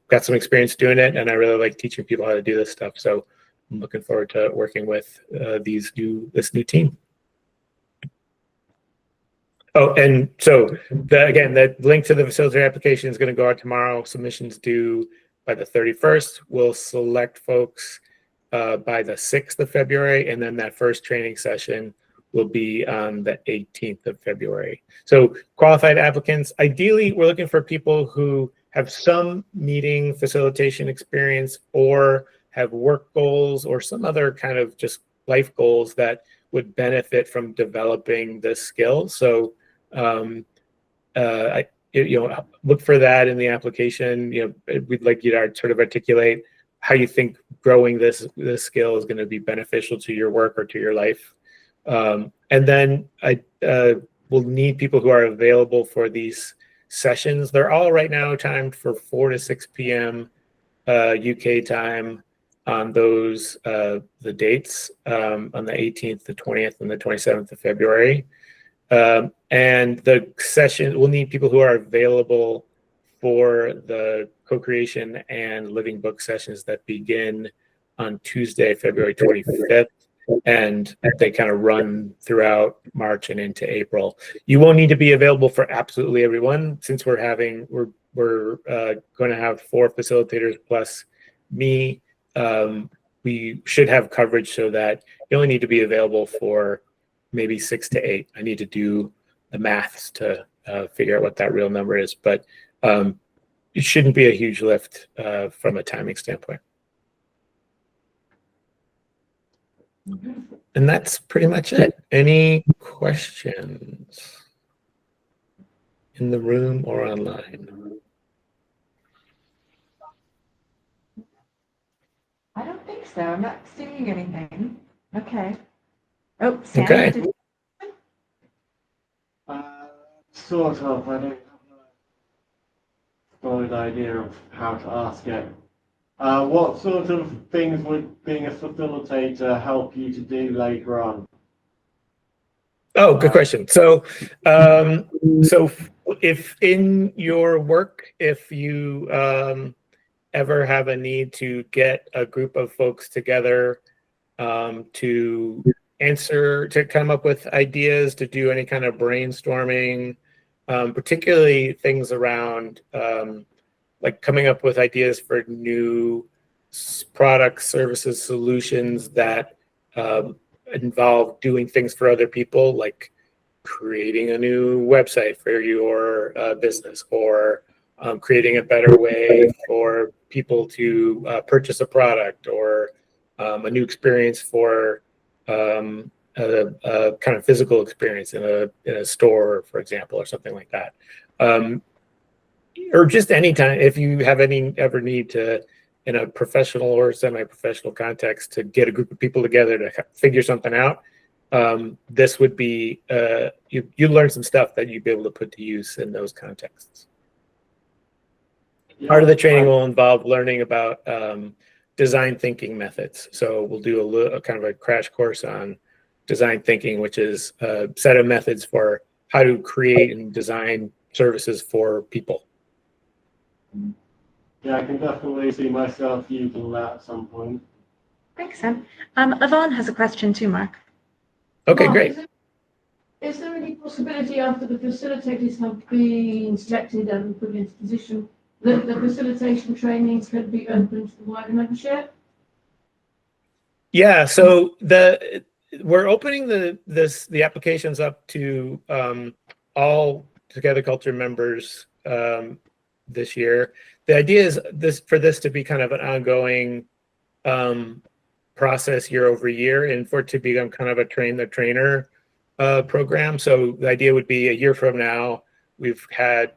got some experience doing it, and I really like teaching people how to do this stuff. So I'm looking forward to working with this new team. Oh, and so again, the link to the facilitator application is going to go out tomorrow. Submissions due by the 31st. We'll select folks by the 6th of February, and then that first training session will be on the 18th of February. So qualified applicants, ideally, we're looking for people who have some meeting facilitation experience or have work goals or some other kind of just life goals that would benefit from developing this skill. So look for that in the application. We'd like you to sort of articulate how you think growing this skill is going to be beneficial to your work or to your life. And then I will need people who are available for these sessions. They're all right now timed for 4 to 6 p.m. UK time on those the dates on the 18th, the 20th, and the 27th of February. And the session will need people who are available for the co-creation and living book sessions that begin on Tuesday, February 25th. And they kind of run throughout March and into April. You won't need to be available for absolutely everyone, since we're going to have 4 facilitators plus me. We should have coverage so that you only need to be available for maybe 6 to 8. I need to do the maths to figure out what that real number is, but it shouldn't be a huge lift from a timing standpoint. And that's pretty much it. Any questions in the room or online? I don't think so. I'm not seeing anything. Okay. Oh, Sam. Okay. Sort of. I don't have a solid idea of how to ask it. What sort of things would being a facilitator help you to do later on? Oh, good question. So, if in your work, if you ever have a need to get a group of folks together to come up with ideas, to do any kind of brainstorming, particularly things around like coming up with ideas for new products, services, solutions that involve doing things for other people, like creating a new website for your business, or creating a better way for people to purchase a product, or a new experience for a kind of physical experience in a store, for example, or something like that. Or just anytime, if you have ever need to, in a professional or semi-professional context, to get a group of people together to figure something out, this would be, you learn some stuff that you'd be able to put to use in those contexts. Part of the training will involve learning about design thinking methods. So we'll do a kind of a crash course on design thinking, which is a set of methods for how to create and design services for people. Yeah, I can definitely see myself using that at some point. Thanks, Sam. Yvonne has a question too, Mark. Okay, Mark, great. Is there any possibility after the facilitators have been selected and put into position that the facilitation trainings could be open to the wider membership? Yeah, so we're opening the applications up to all Together Culture members this year. The idea is for this to be kind of an ongoing process year over year, and for it to become kind of a train the trainer program. So the idea would be a year from now, we've had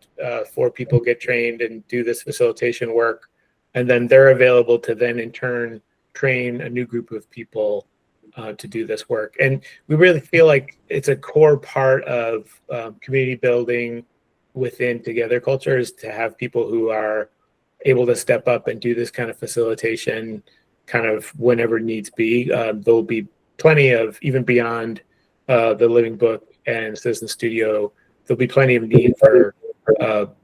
4 people get trained and do this facilitation work, and then they're available to then in turn train a new group of people to do this work. And we really feel like it's a core part of community building within Together Culture is to have people who are able to step up and do this kind of facilitation kind of whenever needs be. There'll be plenty of, even beyond the Living Book and Citizen Studio, there'll be plenty of need for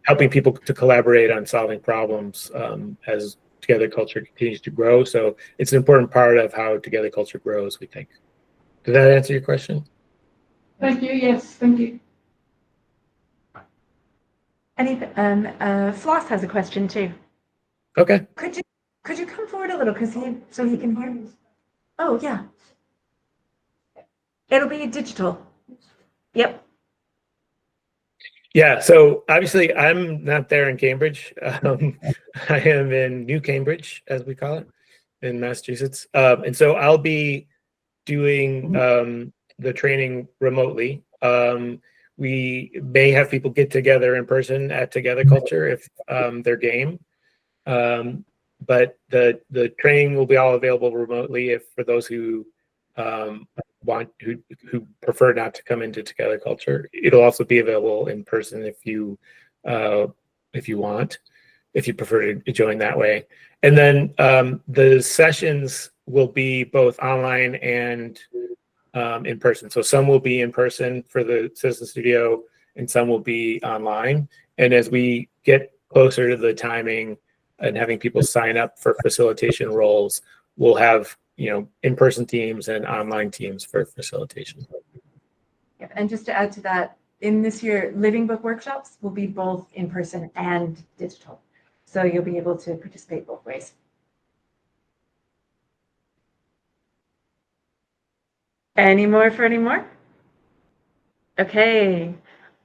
helping people to collaborate on solving problems as Together Culture continues to grow. So it's an important part of how Together Culture grows, we think. Did that answer your question? Thank you. Yes, thank you. Floss has a question too. Okay. Could you come forward a little so he can hear? Oh yeah. It'll be digital. Yep. Yeah, so obviously I'm not there in Cambridge. I am in New Cambridge, as we call it, in Massachusetts. And so I'll be doing the training remotely. We may have people get together in person at Together Culture if they're game. But the training will be all available remotely if for those who who prefer not to come into Together Culture. It'll also be available in person if you want, if you prefer to join that way. And then the sessions will be both online and in person. So some will be in person for the Citizen Studio and some will be online. And as we get closer to the timing and having people sign up for facilitation roles, we'll have in-person teams and online teams for facilitation. Yeah, and just to add to that, in this year, Living Book workshops will be both in person and digital. So you'll be able to participate both ways. Any more? Okay.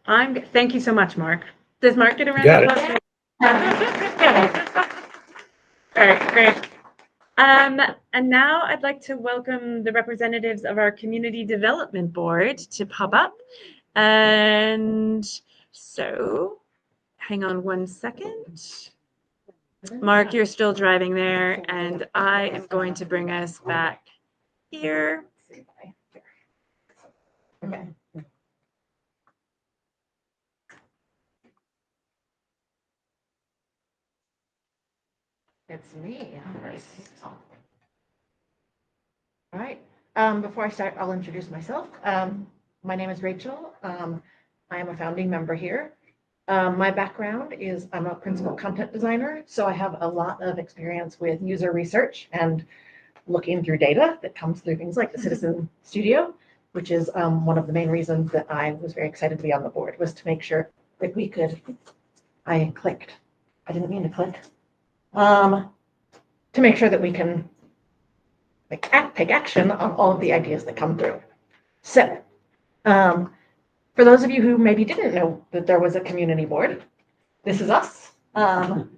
Thank you so much, Mark. Does Mark get around? Got it. All right, great. And now I'd like to welcome the representatives of our Community Development Board to pop up. And so, hang on one second. Mark, you're still driving there, and I am going to bring us back here. Okay. It's me. All right. Before I start, I'll introduce myself. My name is Rachel. I am a founding member here. My background is I'm a principal content designer, so I have a lot of experience with user research and looking through data that comes through things like the Citizen Studio, which is one of the main reasons that I was very excited to be on the board, was to make sure that we could, I clicked. I didn't mean to click. To make sure that we can take action on all of the ideas that come through. So, for those of you who maybe didn't know that there was a community board, this is us. Several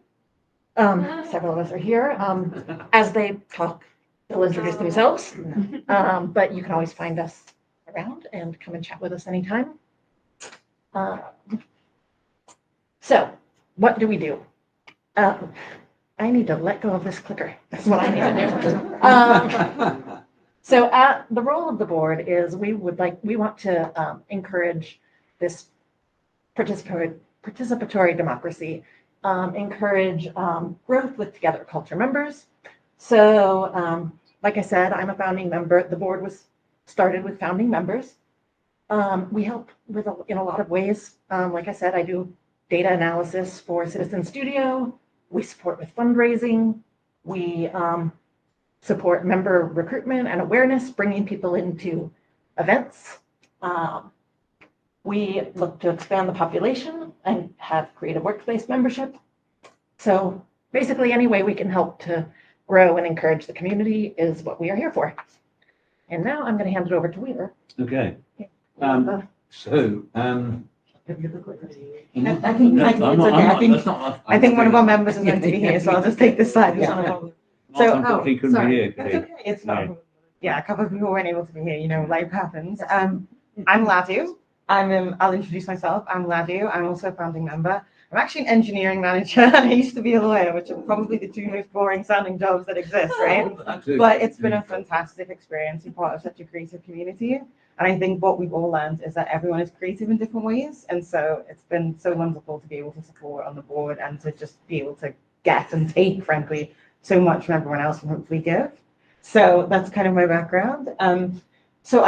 of us are here. As they talk, they'll introduce themselves, but you can always find us around and come and chat with us anytime. So, what do we do? I need to let go of this clicker. That's what I need to do. So the role of the board is we want to encourage this participatory democracy, encourage growth with Together Culture members. So like I said, I'm a founding member. The board was started with founding members. We help in a lot of ways. Like I said, I do data analysis for Citizen Studio. We support with fundraising. We support member recruitment and awareness, bringing people into events. We look to expand the population and have creative workspace membership. So basically, any way we can help to grow and encourage the community is what we are here for. And now I'm going to hand it over to Wheeler. Okay. I think I'm it's not- okay. I'm I not- think that's not- I think one of our members is meant to be here, so I'll just take this slide. It's not a problem. Mark, So- unfortunately, oh, couldn't be sorry. here, could That's he? okay. It's not a Yeah. problem. Yeah, a couple of people weren't able to be here. You know, life happens. I'm Ladu. I'll introduce myself. I'm Ladu. I'm also a founding member. I'm actually an engineering manager, and I used to be a lawyer, which are probably the two most boring sounding jobs that exist, right? But it's been a fantastic experience to be part of such a creative community. And I think what we've all learned is that everyone is creative in different ways. And so it's been so wonderful to be able to support on the board and to just be able to get and take, frankly, so much from everyone else and hopefully give. So that's kind of my background. So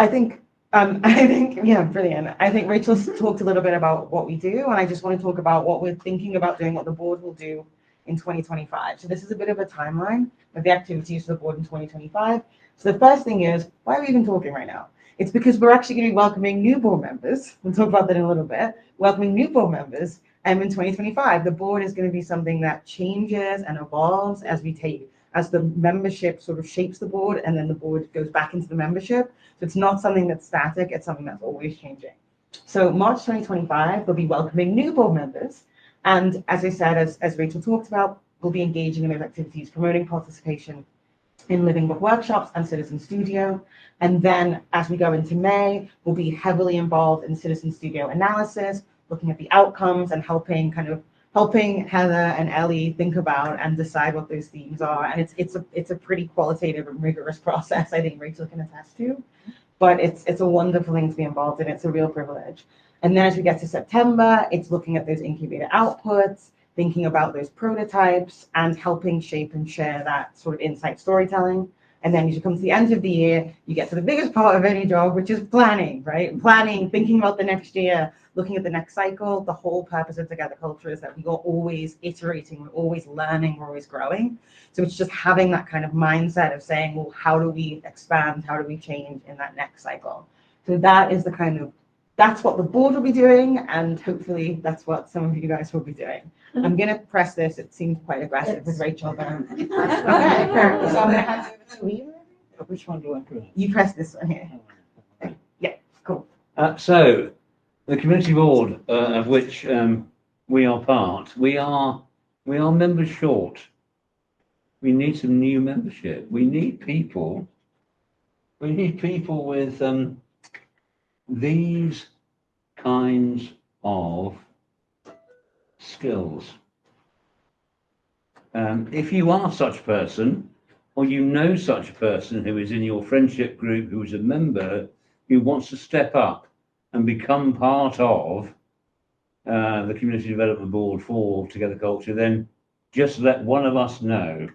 yeah, brilliant. I think Rachel's talked a little bit about what we do, and I just want to talk about what we're thinking about doing, what the board will do in 2025. So this is a bit of a timeline of the activities for the board in 2025. So the first thing is, why are we even talking right now? It's because we're actually going to be welcoming new board members. We'll talk about that in a little bit. Welcoming new board members in 2025. The board is going to be something that changes and evolves as the membership sort of shapes the board, and then the board goes back into the membership. So it's not something that's static, it's something that's always changing. So March 2025, we'll be welcoming new board members. And as I said, as Rachel talked about, we'll be engaging in those activities, promoting participation in Living Book workshops and Citizen Studio. And then as we go into May, we'll be heavily involved in Citizen Studio analysis, looking at the outcomes and helping Heather and Ellie think about and decide what those themes are. And it's a pretty qualitative and rigorous process, I think Rachel can attest to. But it's a wonderful thing to be involved in. It's a real privilege. And then as we get to September, it's looking at those incubator outputs, thinking about those prototypes, and helping shape and share that sort of insight storytelling. And then as you come to the end of the year, you get to the biggest part of any job, which is planning, right? Planning, thinking about the next year, looking at the next cycle. The whole purpose of Together Culture is that we are always iterating, we're always learning, we're always growing. So it's just having that kind of mindset of saying, well, how do we expand? How do we change in that next cycle? So that is that's what the board will be doing, and hopefully that's what some of you guys will be doing. I'm going to press this. It seems quite aggressive with Rachel. But okay, fair. So I'm going to hand over to you. Which one do I press? You press this one here. Yeah, cool. So, the community board, of which we are part, we are members short. We need some new membership. We need people with these kinds of skills. If you are such a person, or you know such a person who is in your friendship group, who is a member, who wants to step up and become part of the Community Development Board for Together Culture, then just let one of us know.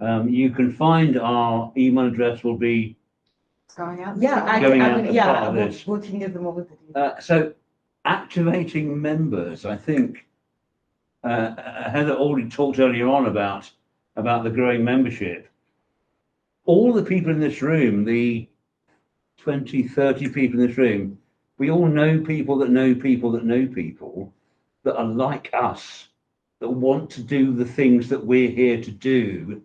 You can find our email address will be Going out. We'll give them all the details. so activating members. I think Heather already talked earlier on about the growing membership. All the people in this room, the 20, 30 people in this room, we all know people that know people that know people that are like us, that want to do the things that we're here to do.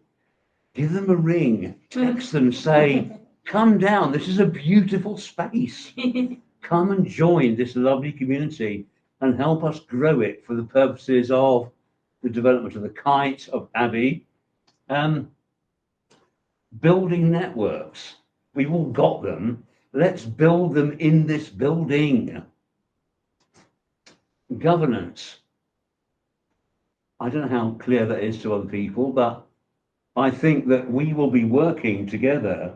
Give them a ring, text them, say, come down, this is a beautiful space. Come and join this lovely community and help us grow it for the purposes of the development of the Kite, of Abbey. Building networks. We've all got them. Let's build them in this building. Governance. I don't know how clear that is to other people, but I think that we will be working together.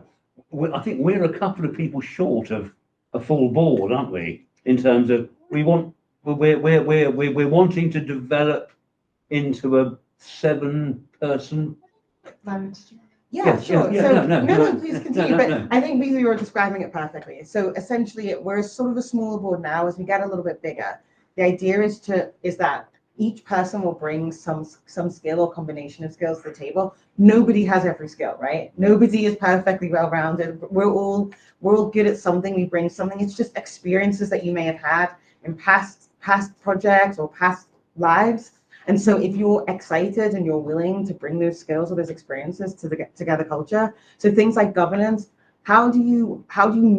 I think we're a couple of people short of a full board, aren't we? In terms of we're wanting to develop into a 7-person. Yeah, sure. No, please continue. no. I think you were describing it perfectly. So essentially, we're sort of a smaller board now. As we get a little bit bigger, the idea is that each person will bring some skill or combination of skills to the table. Nobody has every skill, right? Nobody is perfectly well-rounded. We're all good at something. We bring something. It's just experiences that you may have had in past projects or past lives. And so if you're excited and you're willing to bring those skills or those experiences to the Together Culture, so things like governance, how do you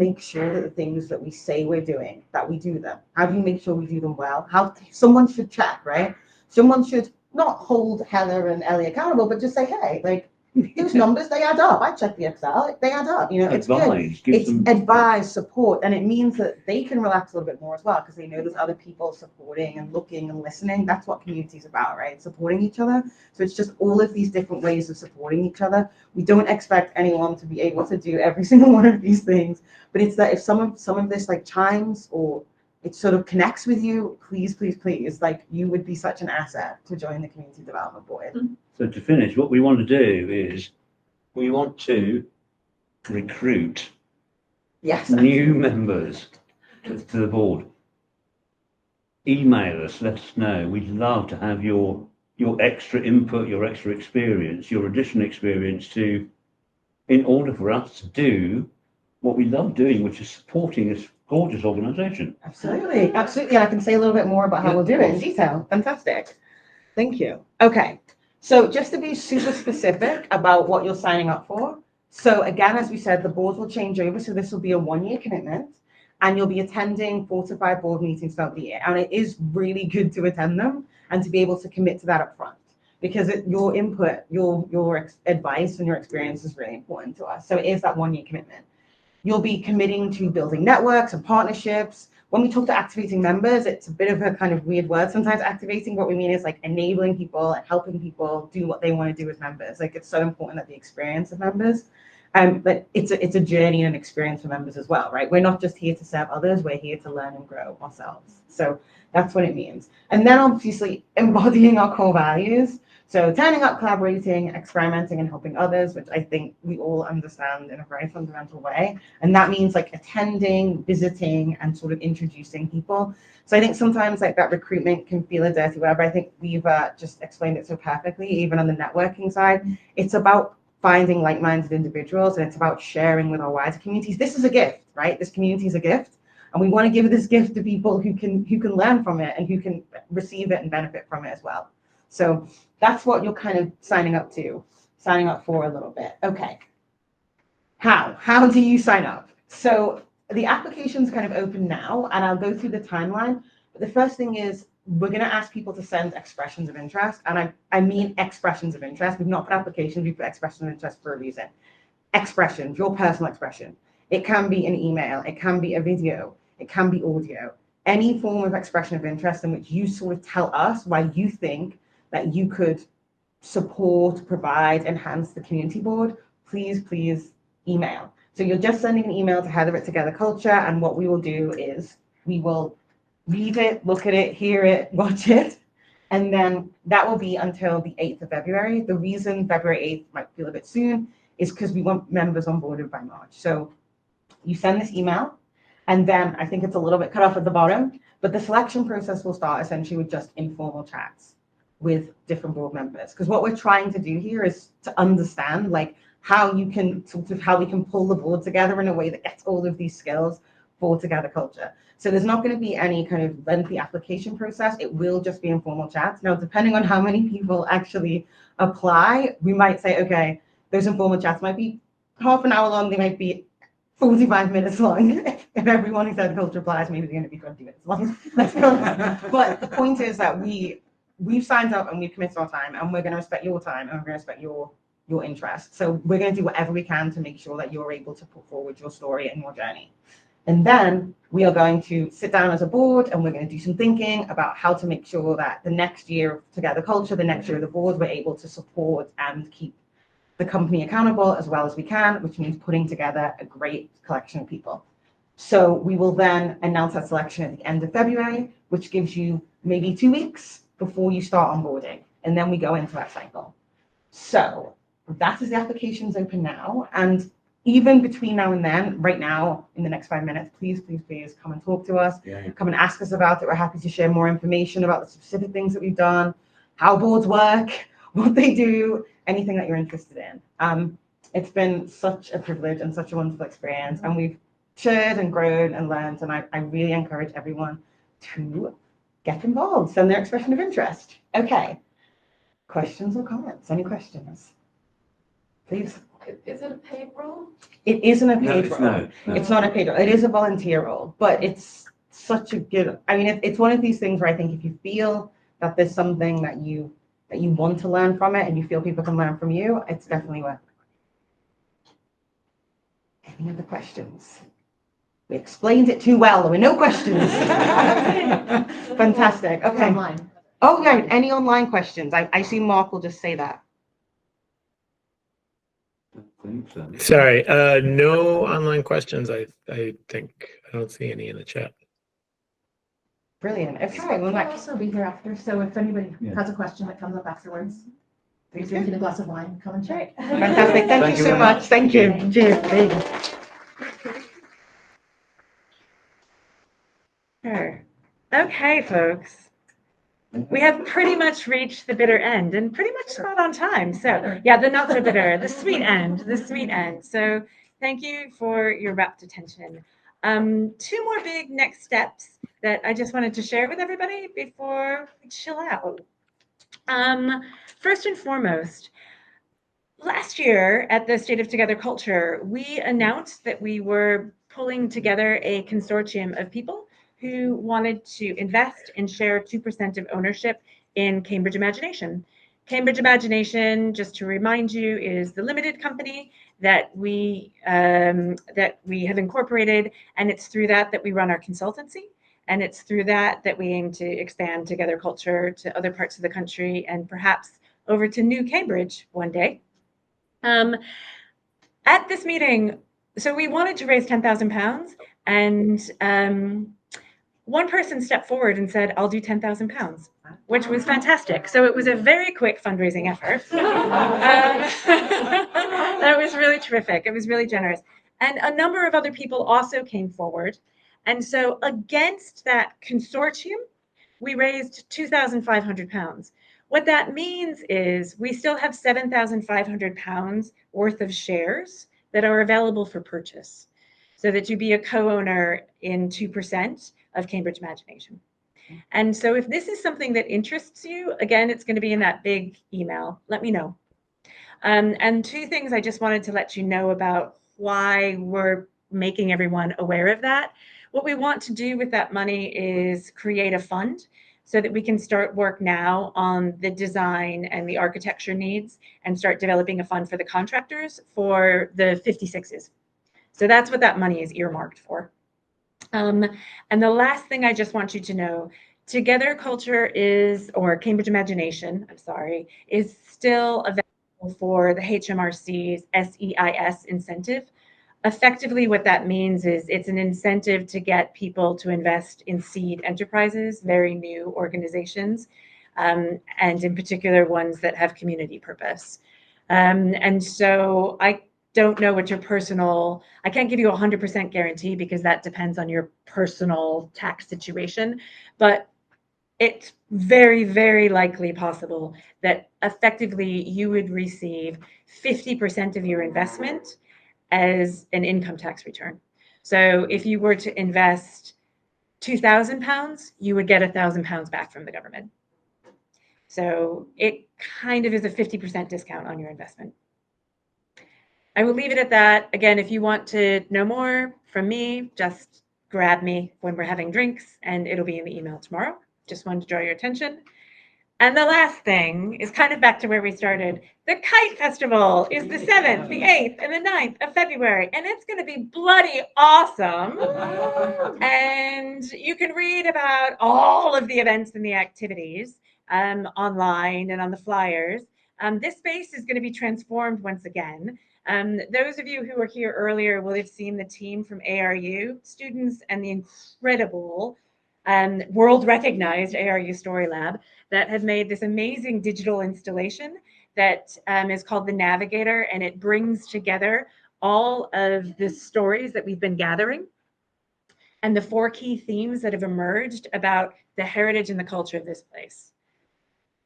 make sure that the things that we say we're doing, that we do them? How do you make sure we do them well? How someone should check, right? Someone should not hold Heather and Ellie accountable, but just say, hey, like those numbers, they add up. I checked the Excel, they add up. You know, it's Advise, good. give It's them- advise, support, and it means that they can relax a little bit more as well because they know there's other people supporting and looking and listening. That's what community is about, right? Supporting each other. So it's just all of these different ways of supporting each other. We don't expect anyone to be able to do every single one of these things, but it's that if some of this like chimes or it sort of connects with you, please, please, please, like you would be such an asset to join the Community Development Board. So to finish, what we want to do is we want to recruit Yes. new members to the board. Email us, let us know. We'd love to have your extra input, your extra experience, your additional experience in order for us to do what we love doing, which is supporting this gorgeous organisation. Absolutely, absolutely. And I can say a little bit more about how we'll do it in detail. Fantastic. Thank you. Okay, so just to be super specific about what you're signing up for. So again, as we said, the board will change over. So this will be a 1-year commitment and you'll be attending 4 to 5 board meetings throughout the year. And it is really good to attend them and to be able to commit to that up front because your input, your advice and your experience is really important to us. So it is that 1-year commitment. You'll be committing to building networks and partnerships. When we talk to activating members, it's a bit of a kind of weird word. Sometimes activating, what we mean is like enabling people and helping people do what they want to do as members. Like it's so important that the experience of members, but it's a journey and an experience for members as well, right? We're not just here to serve others, we're here to learn and grow ourselves. So that's what it means. And then obviously embodying our core values. So turning up, collaborating, experimenting, and helping others, which I think we all understand in a very fundamental way. And that means like attending, visiting, and sort of introducing people. So I think sometimes like that recruitment can feel a dirty word, but I think we've just explained it so perfectly, even on the networking side. It's about finding like-minded individuals, and it's about sharing with our wider communities. This is a gift, right? This community is a gift. And we want to give this gift to people who can learn from it and who can receive it and benefit from it as well. So that's what you're kind of signing up for a little bit. Okay. How do you sign up? So the application's kind of open now, and I'll go through the timeline. But the first thing is we're going to ask people to send expressions of interest. And I mean expressions of interest. We've not put applications, we've put expressions of interest for a reason. Expressions, your personal expression. It can be an email, it can be a video, it can be audio. Any form of expression of interest in which you sort of tell us why you think that you could support, provide, enhance the community board, please, please email. So you're just sending an email to Heather at Together Culture, and what we will do is we will read it, look at it, hear it, watch it, and then that will be until the 8th of February. The reason February 8th might feel a bit soon is because we want members onboarded by March. So you send this email, and then I think it's a little bit cut off at the bottom, but the selection process will start essentially with just informal chats with different board members. Because what we're trying to do here is to understand like how we can pull the board together in a way that gets all of these skills for Together Culture. So there's not going to be any kind of lengthy application process. It will just be informal chats. Now, depending on how many people actually apply, we might say, okay, those informal chats might be half an hour long, they might be 45 minutes long. If everyone who said culture applies, maybe they're going to be 20 minutes long. But the point is that we've signed up and we've committed our time, and we're going to respect your time, and we're going to respect your interest. So we're going to do whatever we can to make sure that you're able to put forward your story and your journey. And then we are going to sit down as a board, and we're going to do some thinking about how to make sure that the next year of Together Culture, the next year of the board, we're able to support and keep the company accountable as well as we can, which means putting together a great collection of people. So we will then announce that selection at the end of February, which gives you maybe 2 weeks before you start onboarding. And then we go into that cycle. So that is the applications open now. And even between now and then, right now, in the next 5 minutes, please, please, please come and talk to us. Yeah. Come and ask us about it. We're happy to share more information about the specific things that we've done, how boards work, what they do, anything that you're interested in. It's been such a privilege and such a wonderful experience. And we've shared and grown and learned. And I really encourage everyone to get involved, send their expression of interest. Okay. Questions or comments? Any questions? Please. Is it a paid role? It isn't a No, paid it's role. not. No. It's not a paid role. It is a volunteer role, but it's such a good, I mean, it's one of these things where I think if you feel that there's something that you want to learn from it and you feel people can learn from you, it's definitely worth it. Any other questions? We explained it too well. There were no questions. Fantastic. Okay. Online. Oh, right. Any online questions? I see Mark will just say that. I think so. Sorry, no online questions. I think I don't see any in the chat. Brilliant. Okay. Sure, Well, we'll next. also be here after, so if anybody Yeah. has a question that comes up afterwards, if you're drinking a glass of wine, come and check. Fantastic. Thank you so very much. Thank you. Cheers. There you go. Sure. Okay, folks. We have pretty much reached the bitter end and pretty much spot on time. So yeah, the not so bitter, the sweet end, the sweet end. So thank you for your rapt attention. Two more big next steps that I just wanted to share with everybody before we chill out. First and foremost, last year at the State of Together Culture, we announced that we were pulling together a consortium of people who wanted to invest and share 2% of ownership in Cambridge Imagination. Cambridge Imagination, just to remind you, is the limited company that we have incorporated, and it's through that we run our consultancy, and it's through that we aim to expand Together Culture to other parts of the country and perhaps over to New Cambridge one day. At this meeting, so we wanted to raise £10,000, and one person stepped forward and said, "I'll do £10,000," which was fantastic. So it was a very quick fundraising effort. That was really terrific. It was really generous. And a number of other people also came forward. And so against that consortium, we raised £2,500. What that means is we still have £7,500 worth of shares that are available for purchase, so that you be a co-owner in 2% of Cambridge Imagination. And so if this is something that interests you, again, it's going to be in that big email. Let me know. And two things I just wanted to let you know about why we're making everyone aware of that. What we want to do with that money is create a fund so that we can start work now on the design and the architecture needs and start developing a fund for the contractors for the 56s. So that's what that money is earmarked for. And the last thing I just want you to know, Together Culture is, or Cambridge Imagination, I'm sorry, is still available for the HMRC's SEIS incentive. Effectively, what that means is it's an incentive to get people to invest in seed enterprises, very new organizations, and in particular ones that have community purpose. And so I don't know what your personal, I can't give you a 100% guarantee because that depends on your personal tax situation, but it's very, very likely possible that effectively you would receive 50% of your investment as an income tax return. So if you were to invest £2,000, you would get £1,000 back from the government. So it kind of is a 50% discount on your investment. I will leave it at that. Again, if you want to know more from me, just grab me when we're having drinks and it'll be in the email tomorrow. Just wanted to draw your attention. And the last thing is kind of back to where we started. The Kite Festival is the 7th, the 8th, and the 9th of February, and it's going to be bloody awesome. And you can read about all of the events and the activities online and on the flyers. This space is going to be transformed once again. Those of you who were here earlier will have seen the team from ARU students and the incredible world-recognized ARU Story Lab that have made this amazing digital installation that is called The Navigator, and it brings together all of the stories that we've been gathering and the 4 key themes that have emerged about the heritage and the culture of this place.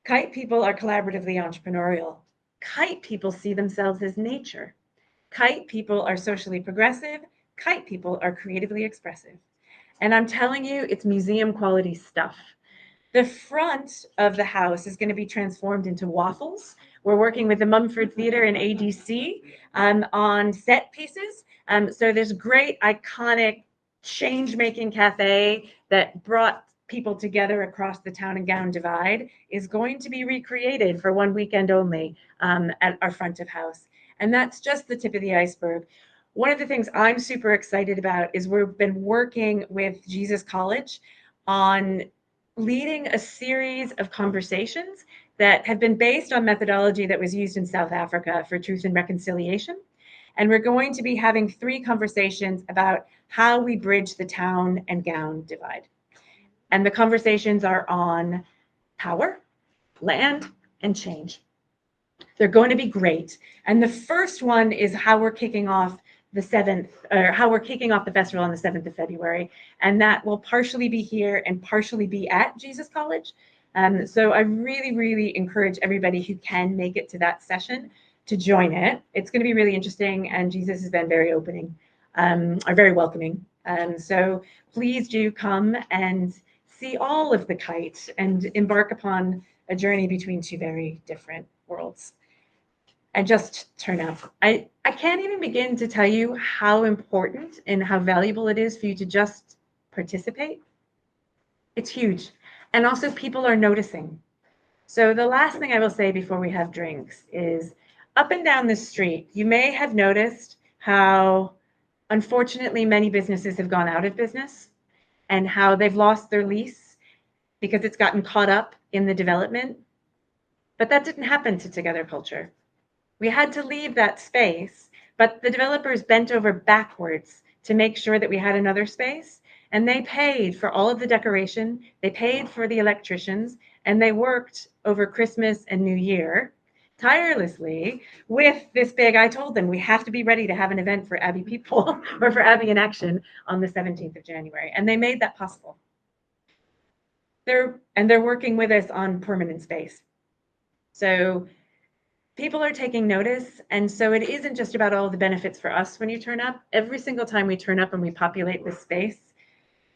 Kite people are collaboratively entrepreneurial. Kite people see themselves as nature. Kite people are socially progressive. Kite people are creatively expressive. And I'm telling you, it's museum quality stuff. The front of the house is going to be transformed into waffles We're working with the Mumford Theatre and ADC on set pieces. So this great iconic change-making cafe that brought people together across the town and gown divide is going to be recreated for one weekend only at our front of house. And that's just the tip of the iceberg. One of the things I'm super excited about is we've been working with Jesus College on leading a series of conversations that have been based on methodology that was used in South Africa for truth and reconciliation. And we're going to be having 3 conversations about how we bridge the town and gown divide. And the conversations are on power, land, and change. They're going to be great. And the first one is how we're kicking off the 7th, or how we're kicking off the festival on the 7th of February. And that will partially be here and partially be at Jesus College. So I really, really encourage everybody who can make it to that session to join it. It's going to be really interesting, and Jesus has been very opening, or very welcoming. So please do come and see all of the kite and embark upon a journey between 2 very different worlds. And just turn up. I can't even begin to tell you how important and how valuable it is for you to just participate. It's huge. And also people are noticing. So the last thing I will say before we have drinks is up and down the street, you may have noticed how unfortunately many businesses have gone out of business and how they've lost their lease because it's gotten caught up in the development. But that didn't happen to Together Culture. We had to leave that space, but the developers bent over backwards to make sure that we had another space. And they paid for all of the decoration, they paid for the electricians, and they worked over Christmas and New Year tirelessly with this big, I told them we have to be ready to have an event for Abbey people or for Abbey in Action on the 17th of January. And they made that possible. They're working with us on permanent space. So people are taking notice. And so it isn't just about all the benefits for us when you turn up. Every single time we turn up and we populate this space,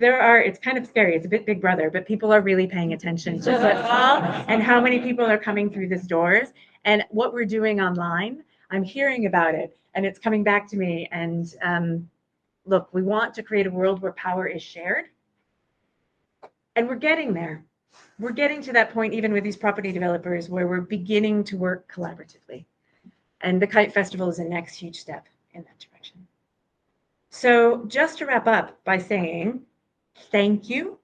it's kind of scary. It's a bit Big Brother, but people are really paying attention to football and how many people are coming through these doors and what we're doing online. I'm hearing about it and it's coming back to me. And look, we want to create a world where power is shared. And we're getting there. We're getting to that point even with these property developers where we're beginning to work collaboratively. And the Kite Festival is the next huge step in that direction. So just to wrap up by saying thank you,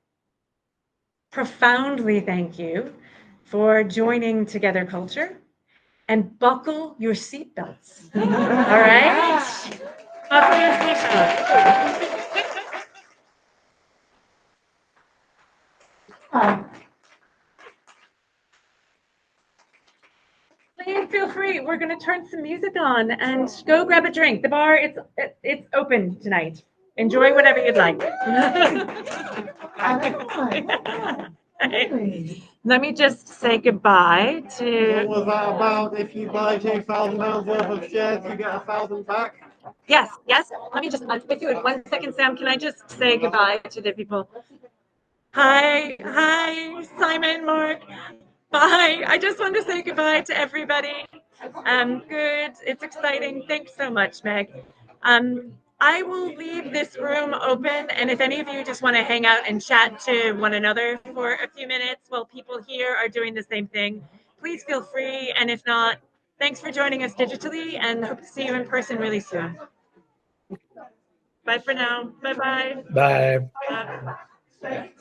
profoundly thank you for joining Together Culture, and buckle your seatbelts. All right? Buckle your seatbelts. Please feel free. We're going to turn some music on and go grab a drink. The bar, it's open tonight. Enjoy whatever you'd like. Let me just say goodbye to. What was that about? If you buy £2,000 worth of shares, you get 1,000 back? Yes. Let me just, if you would, 1 second, Sam, can I just say goodbye to the people? Hi, Simon, Mark. Bye. I just want to say goodbye to everybody. Good. It's exciting. Thanks so much, Meg. I will leave this room open, and if any of you just want to hang out and chat to one another for a few minutes while people here are doing the same thing, please feel free. And if not, thanks for joining us digitally, and hope to see you in person really soon. Bye for now. Bye-bye. Bye. Bye.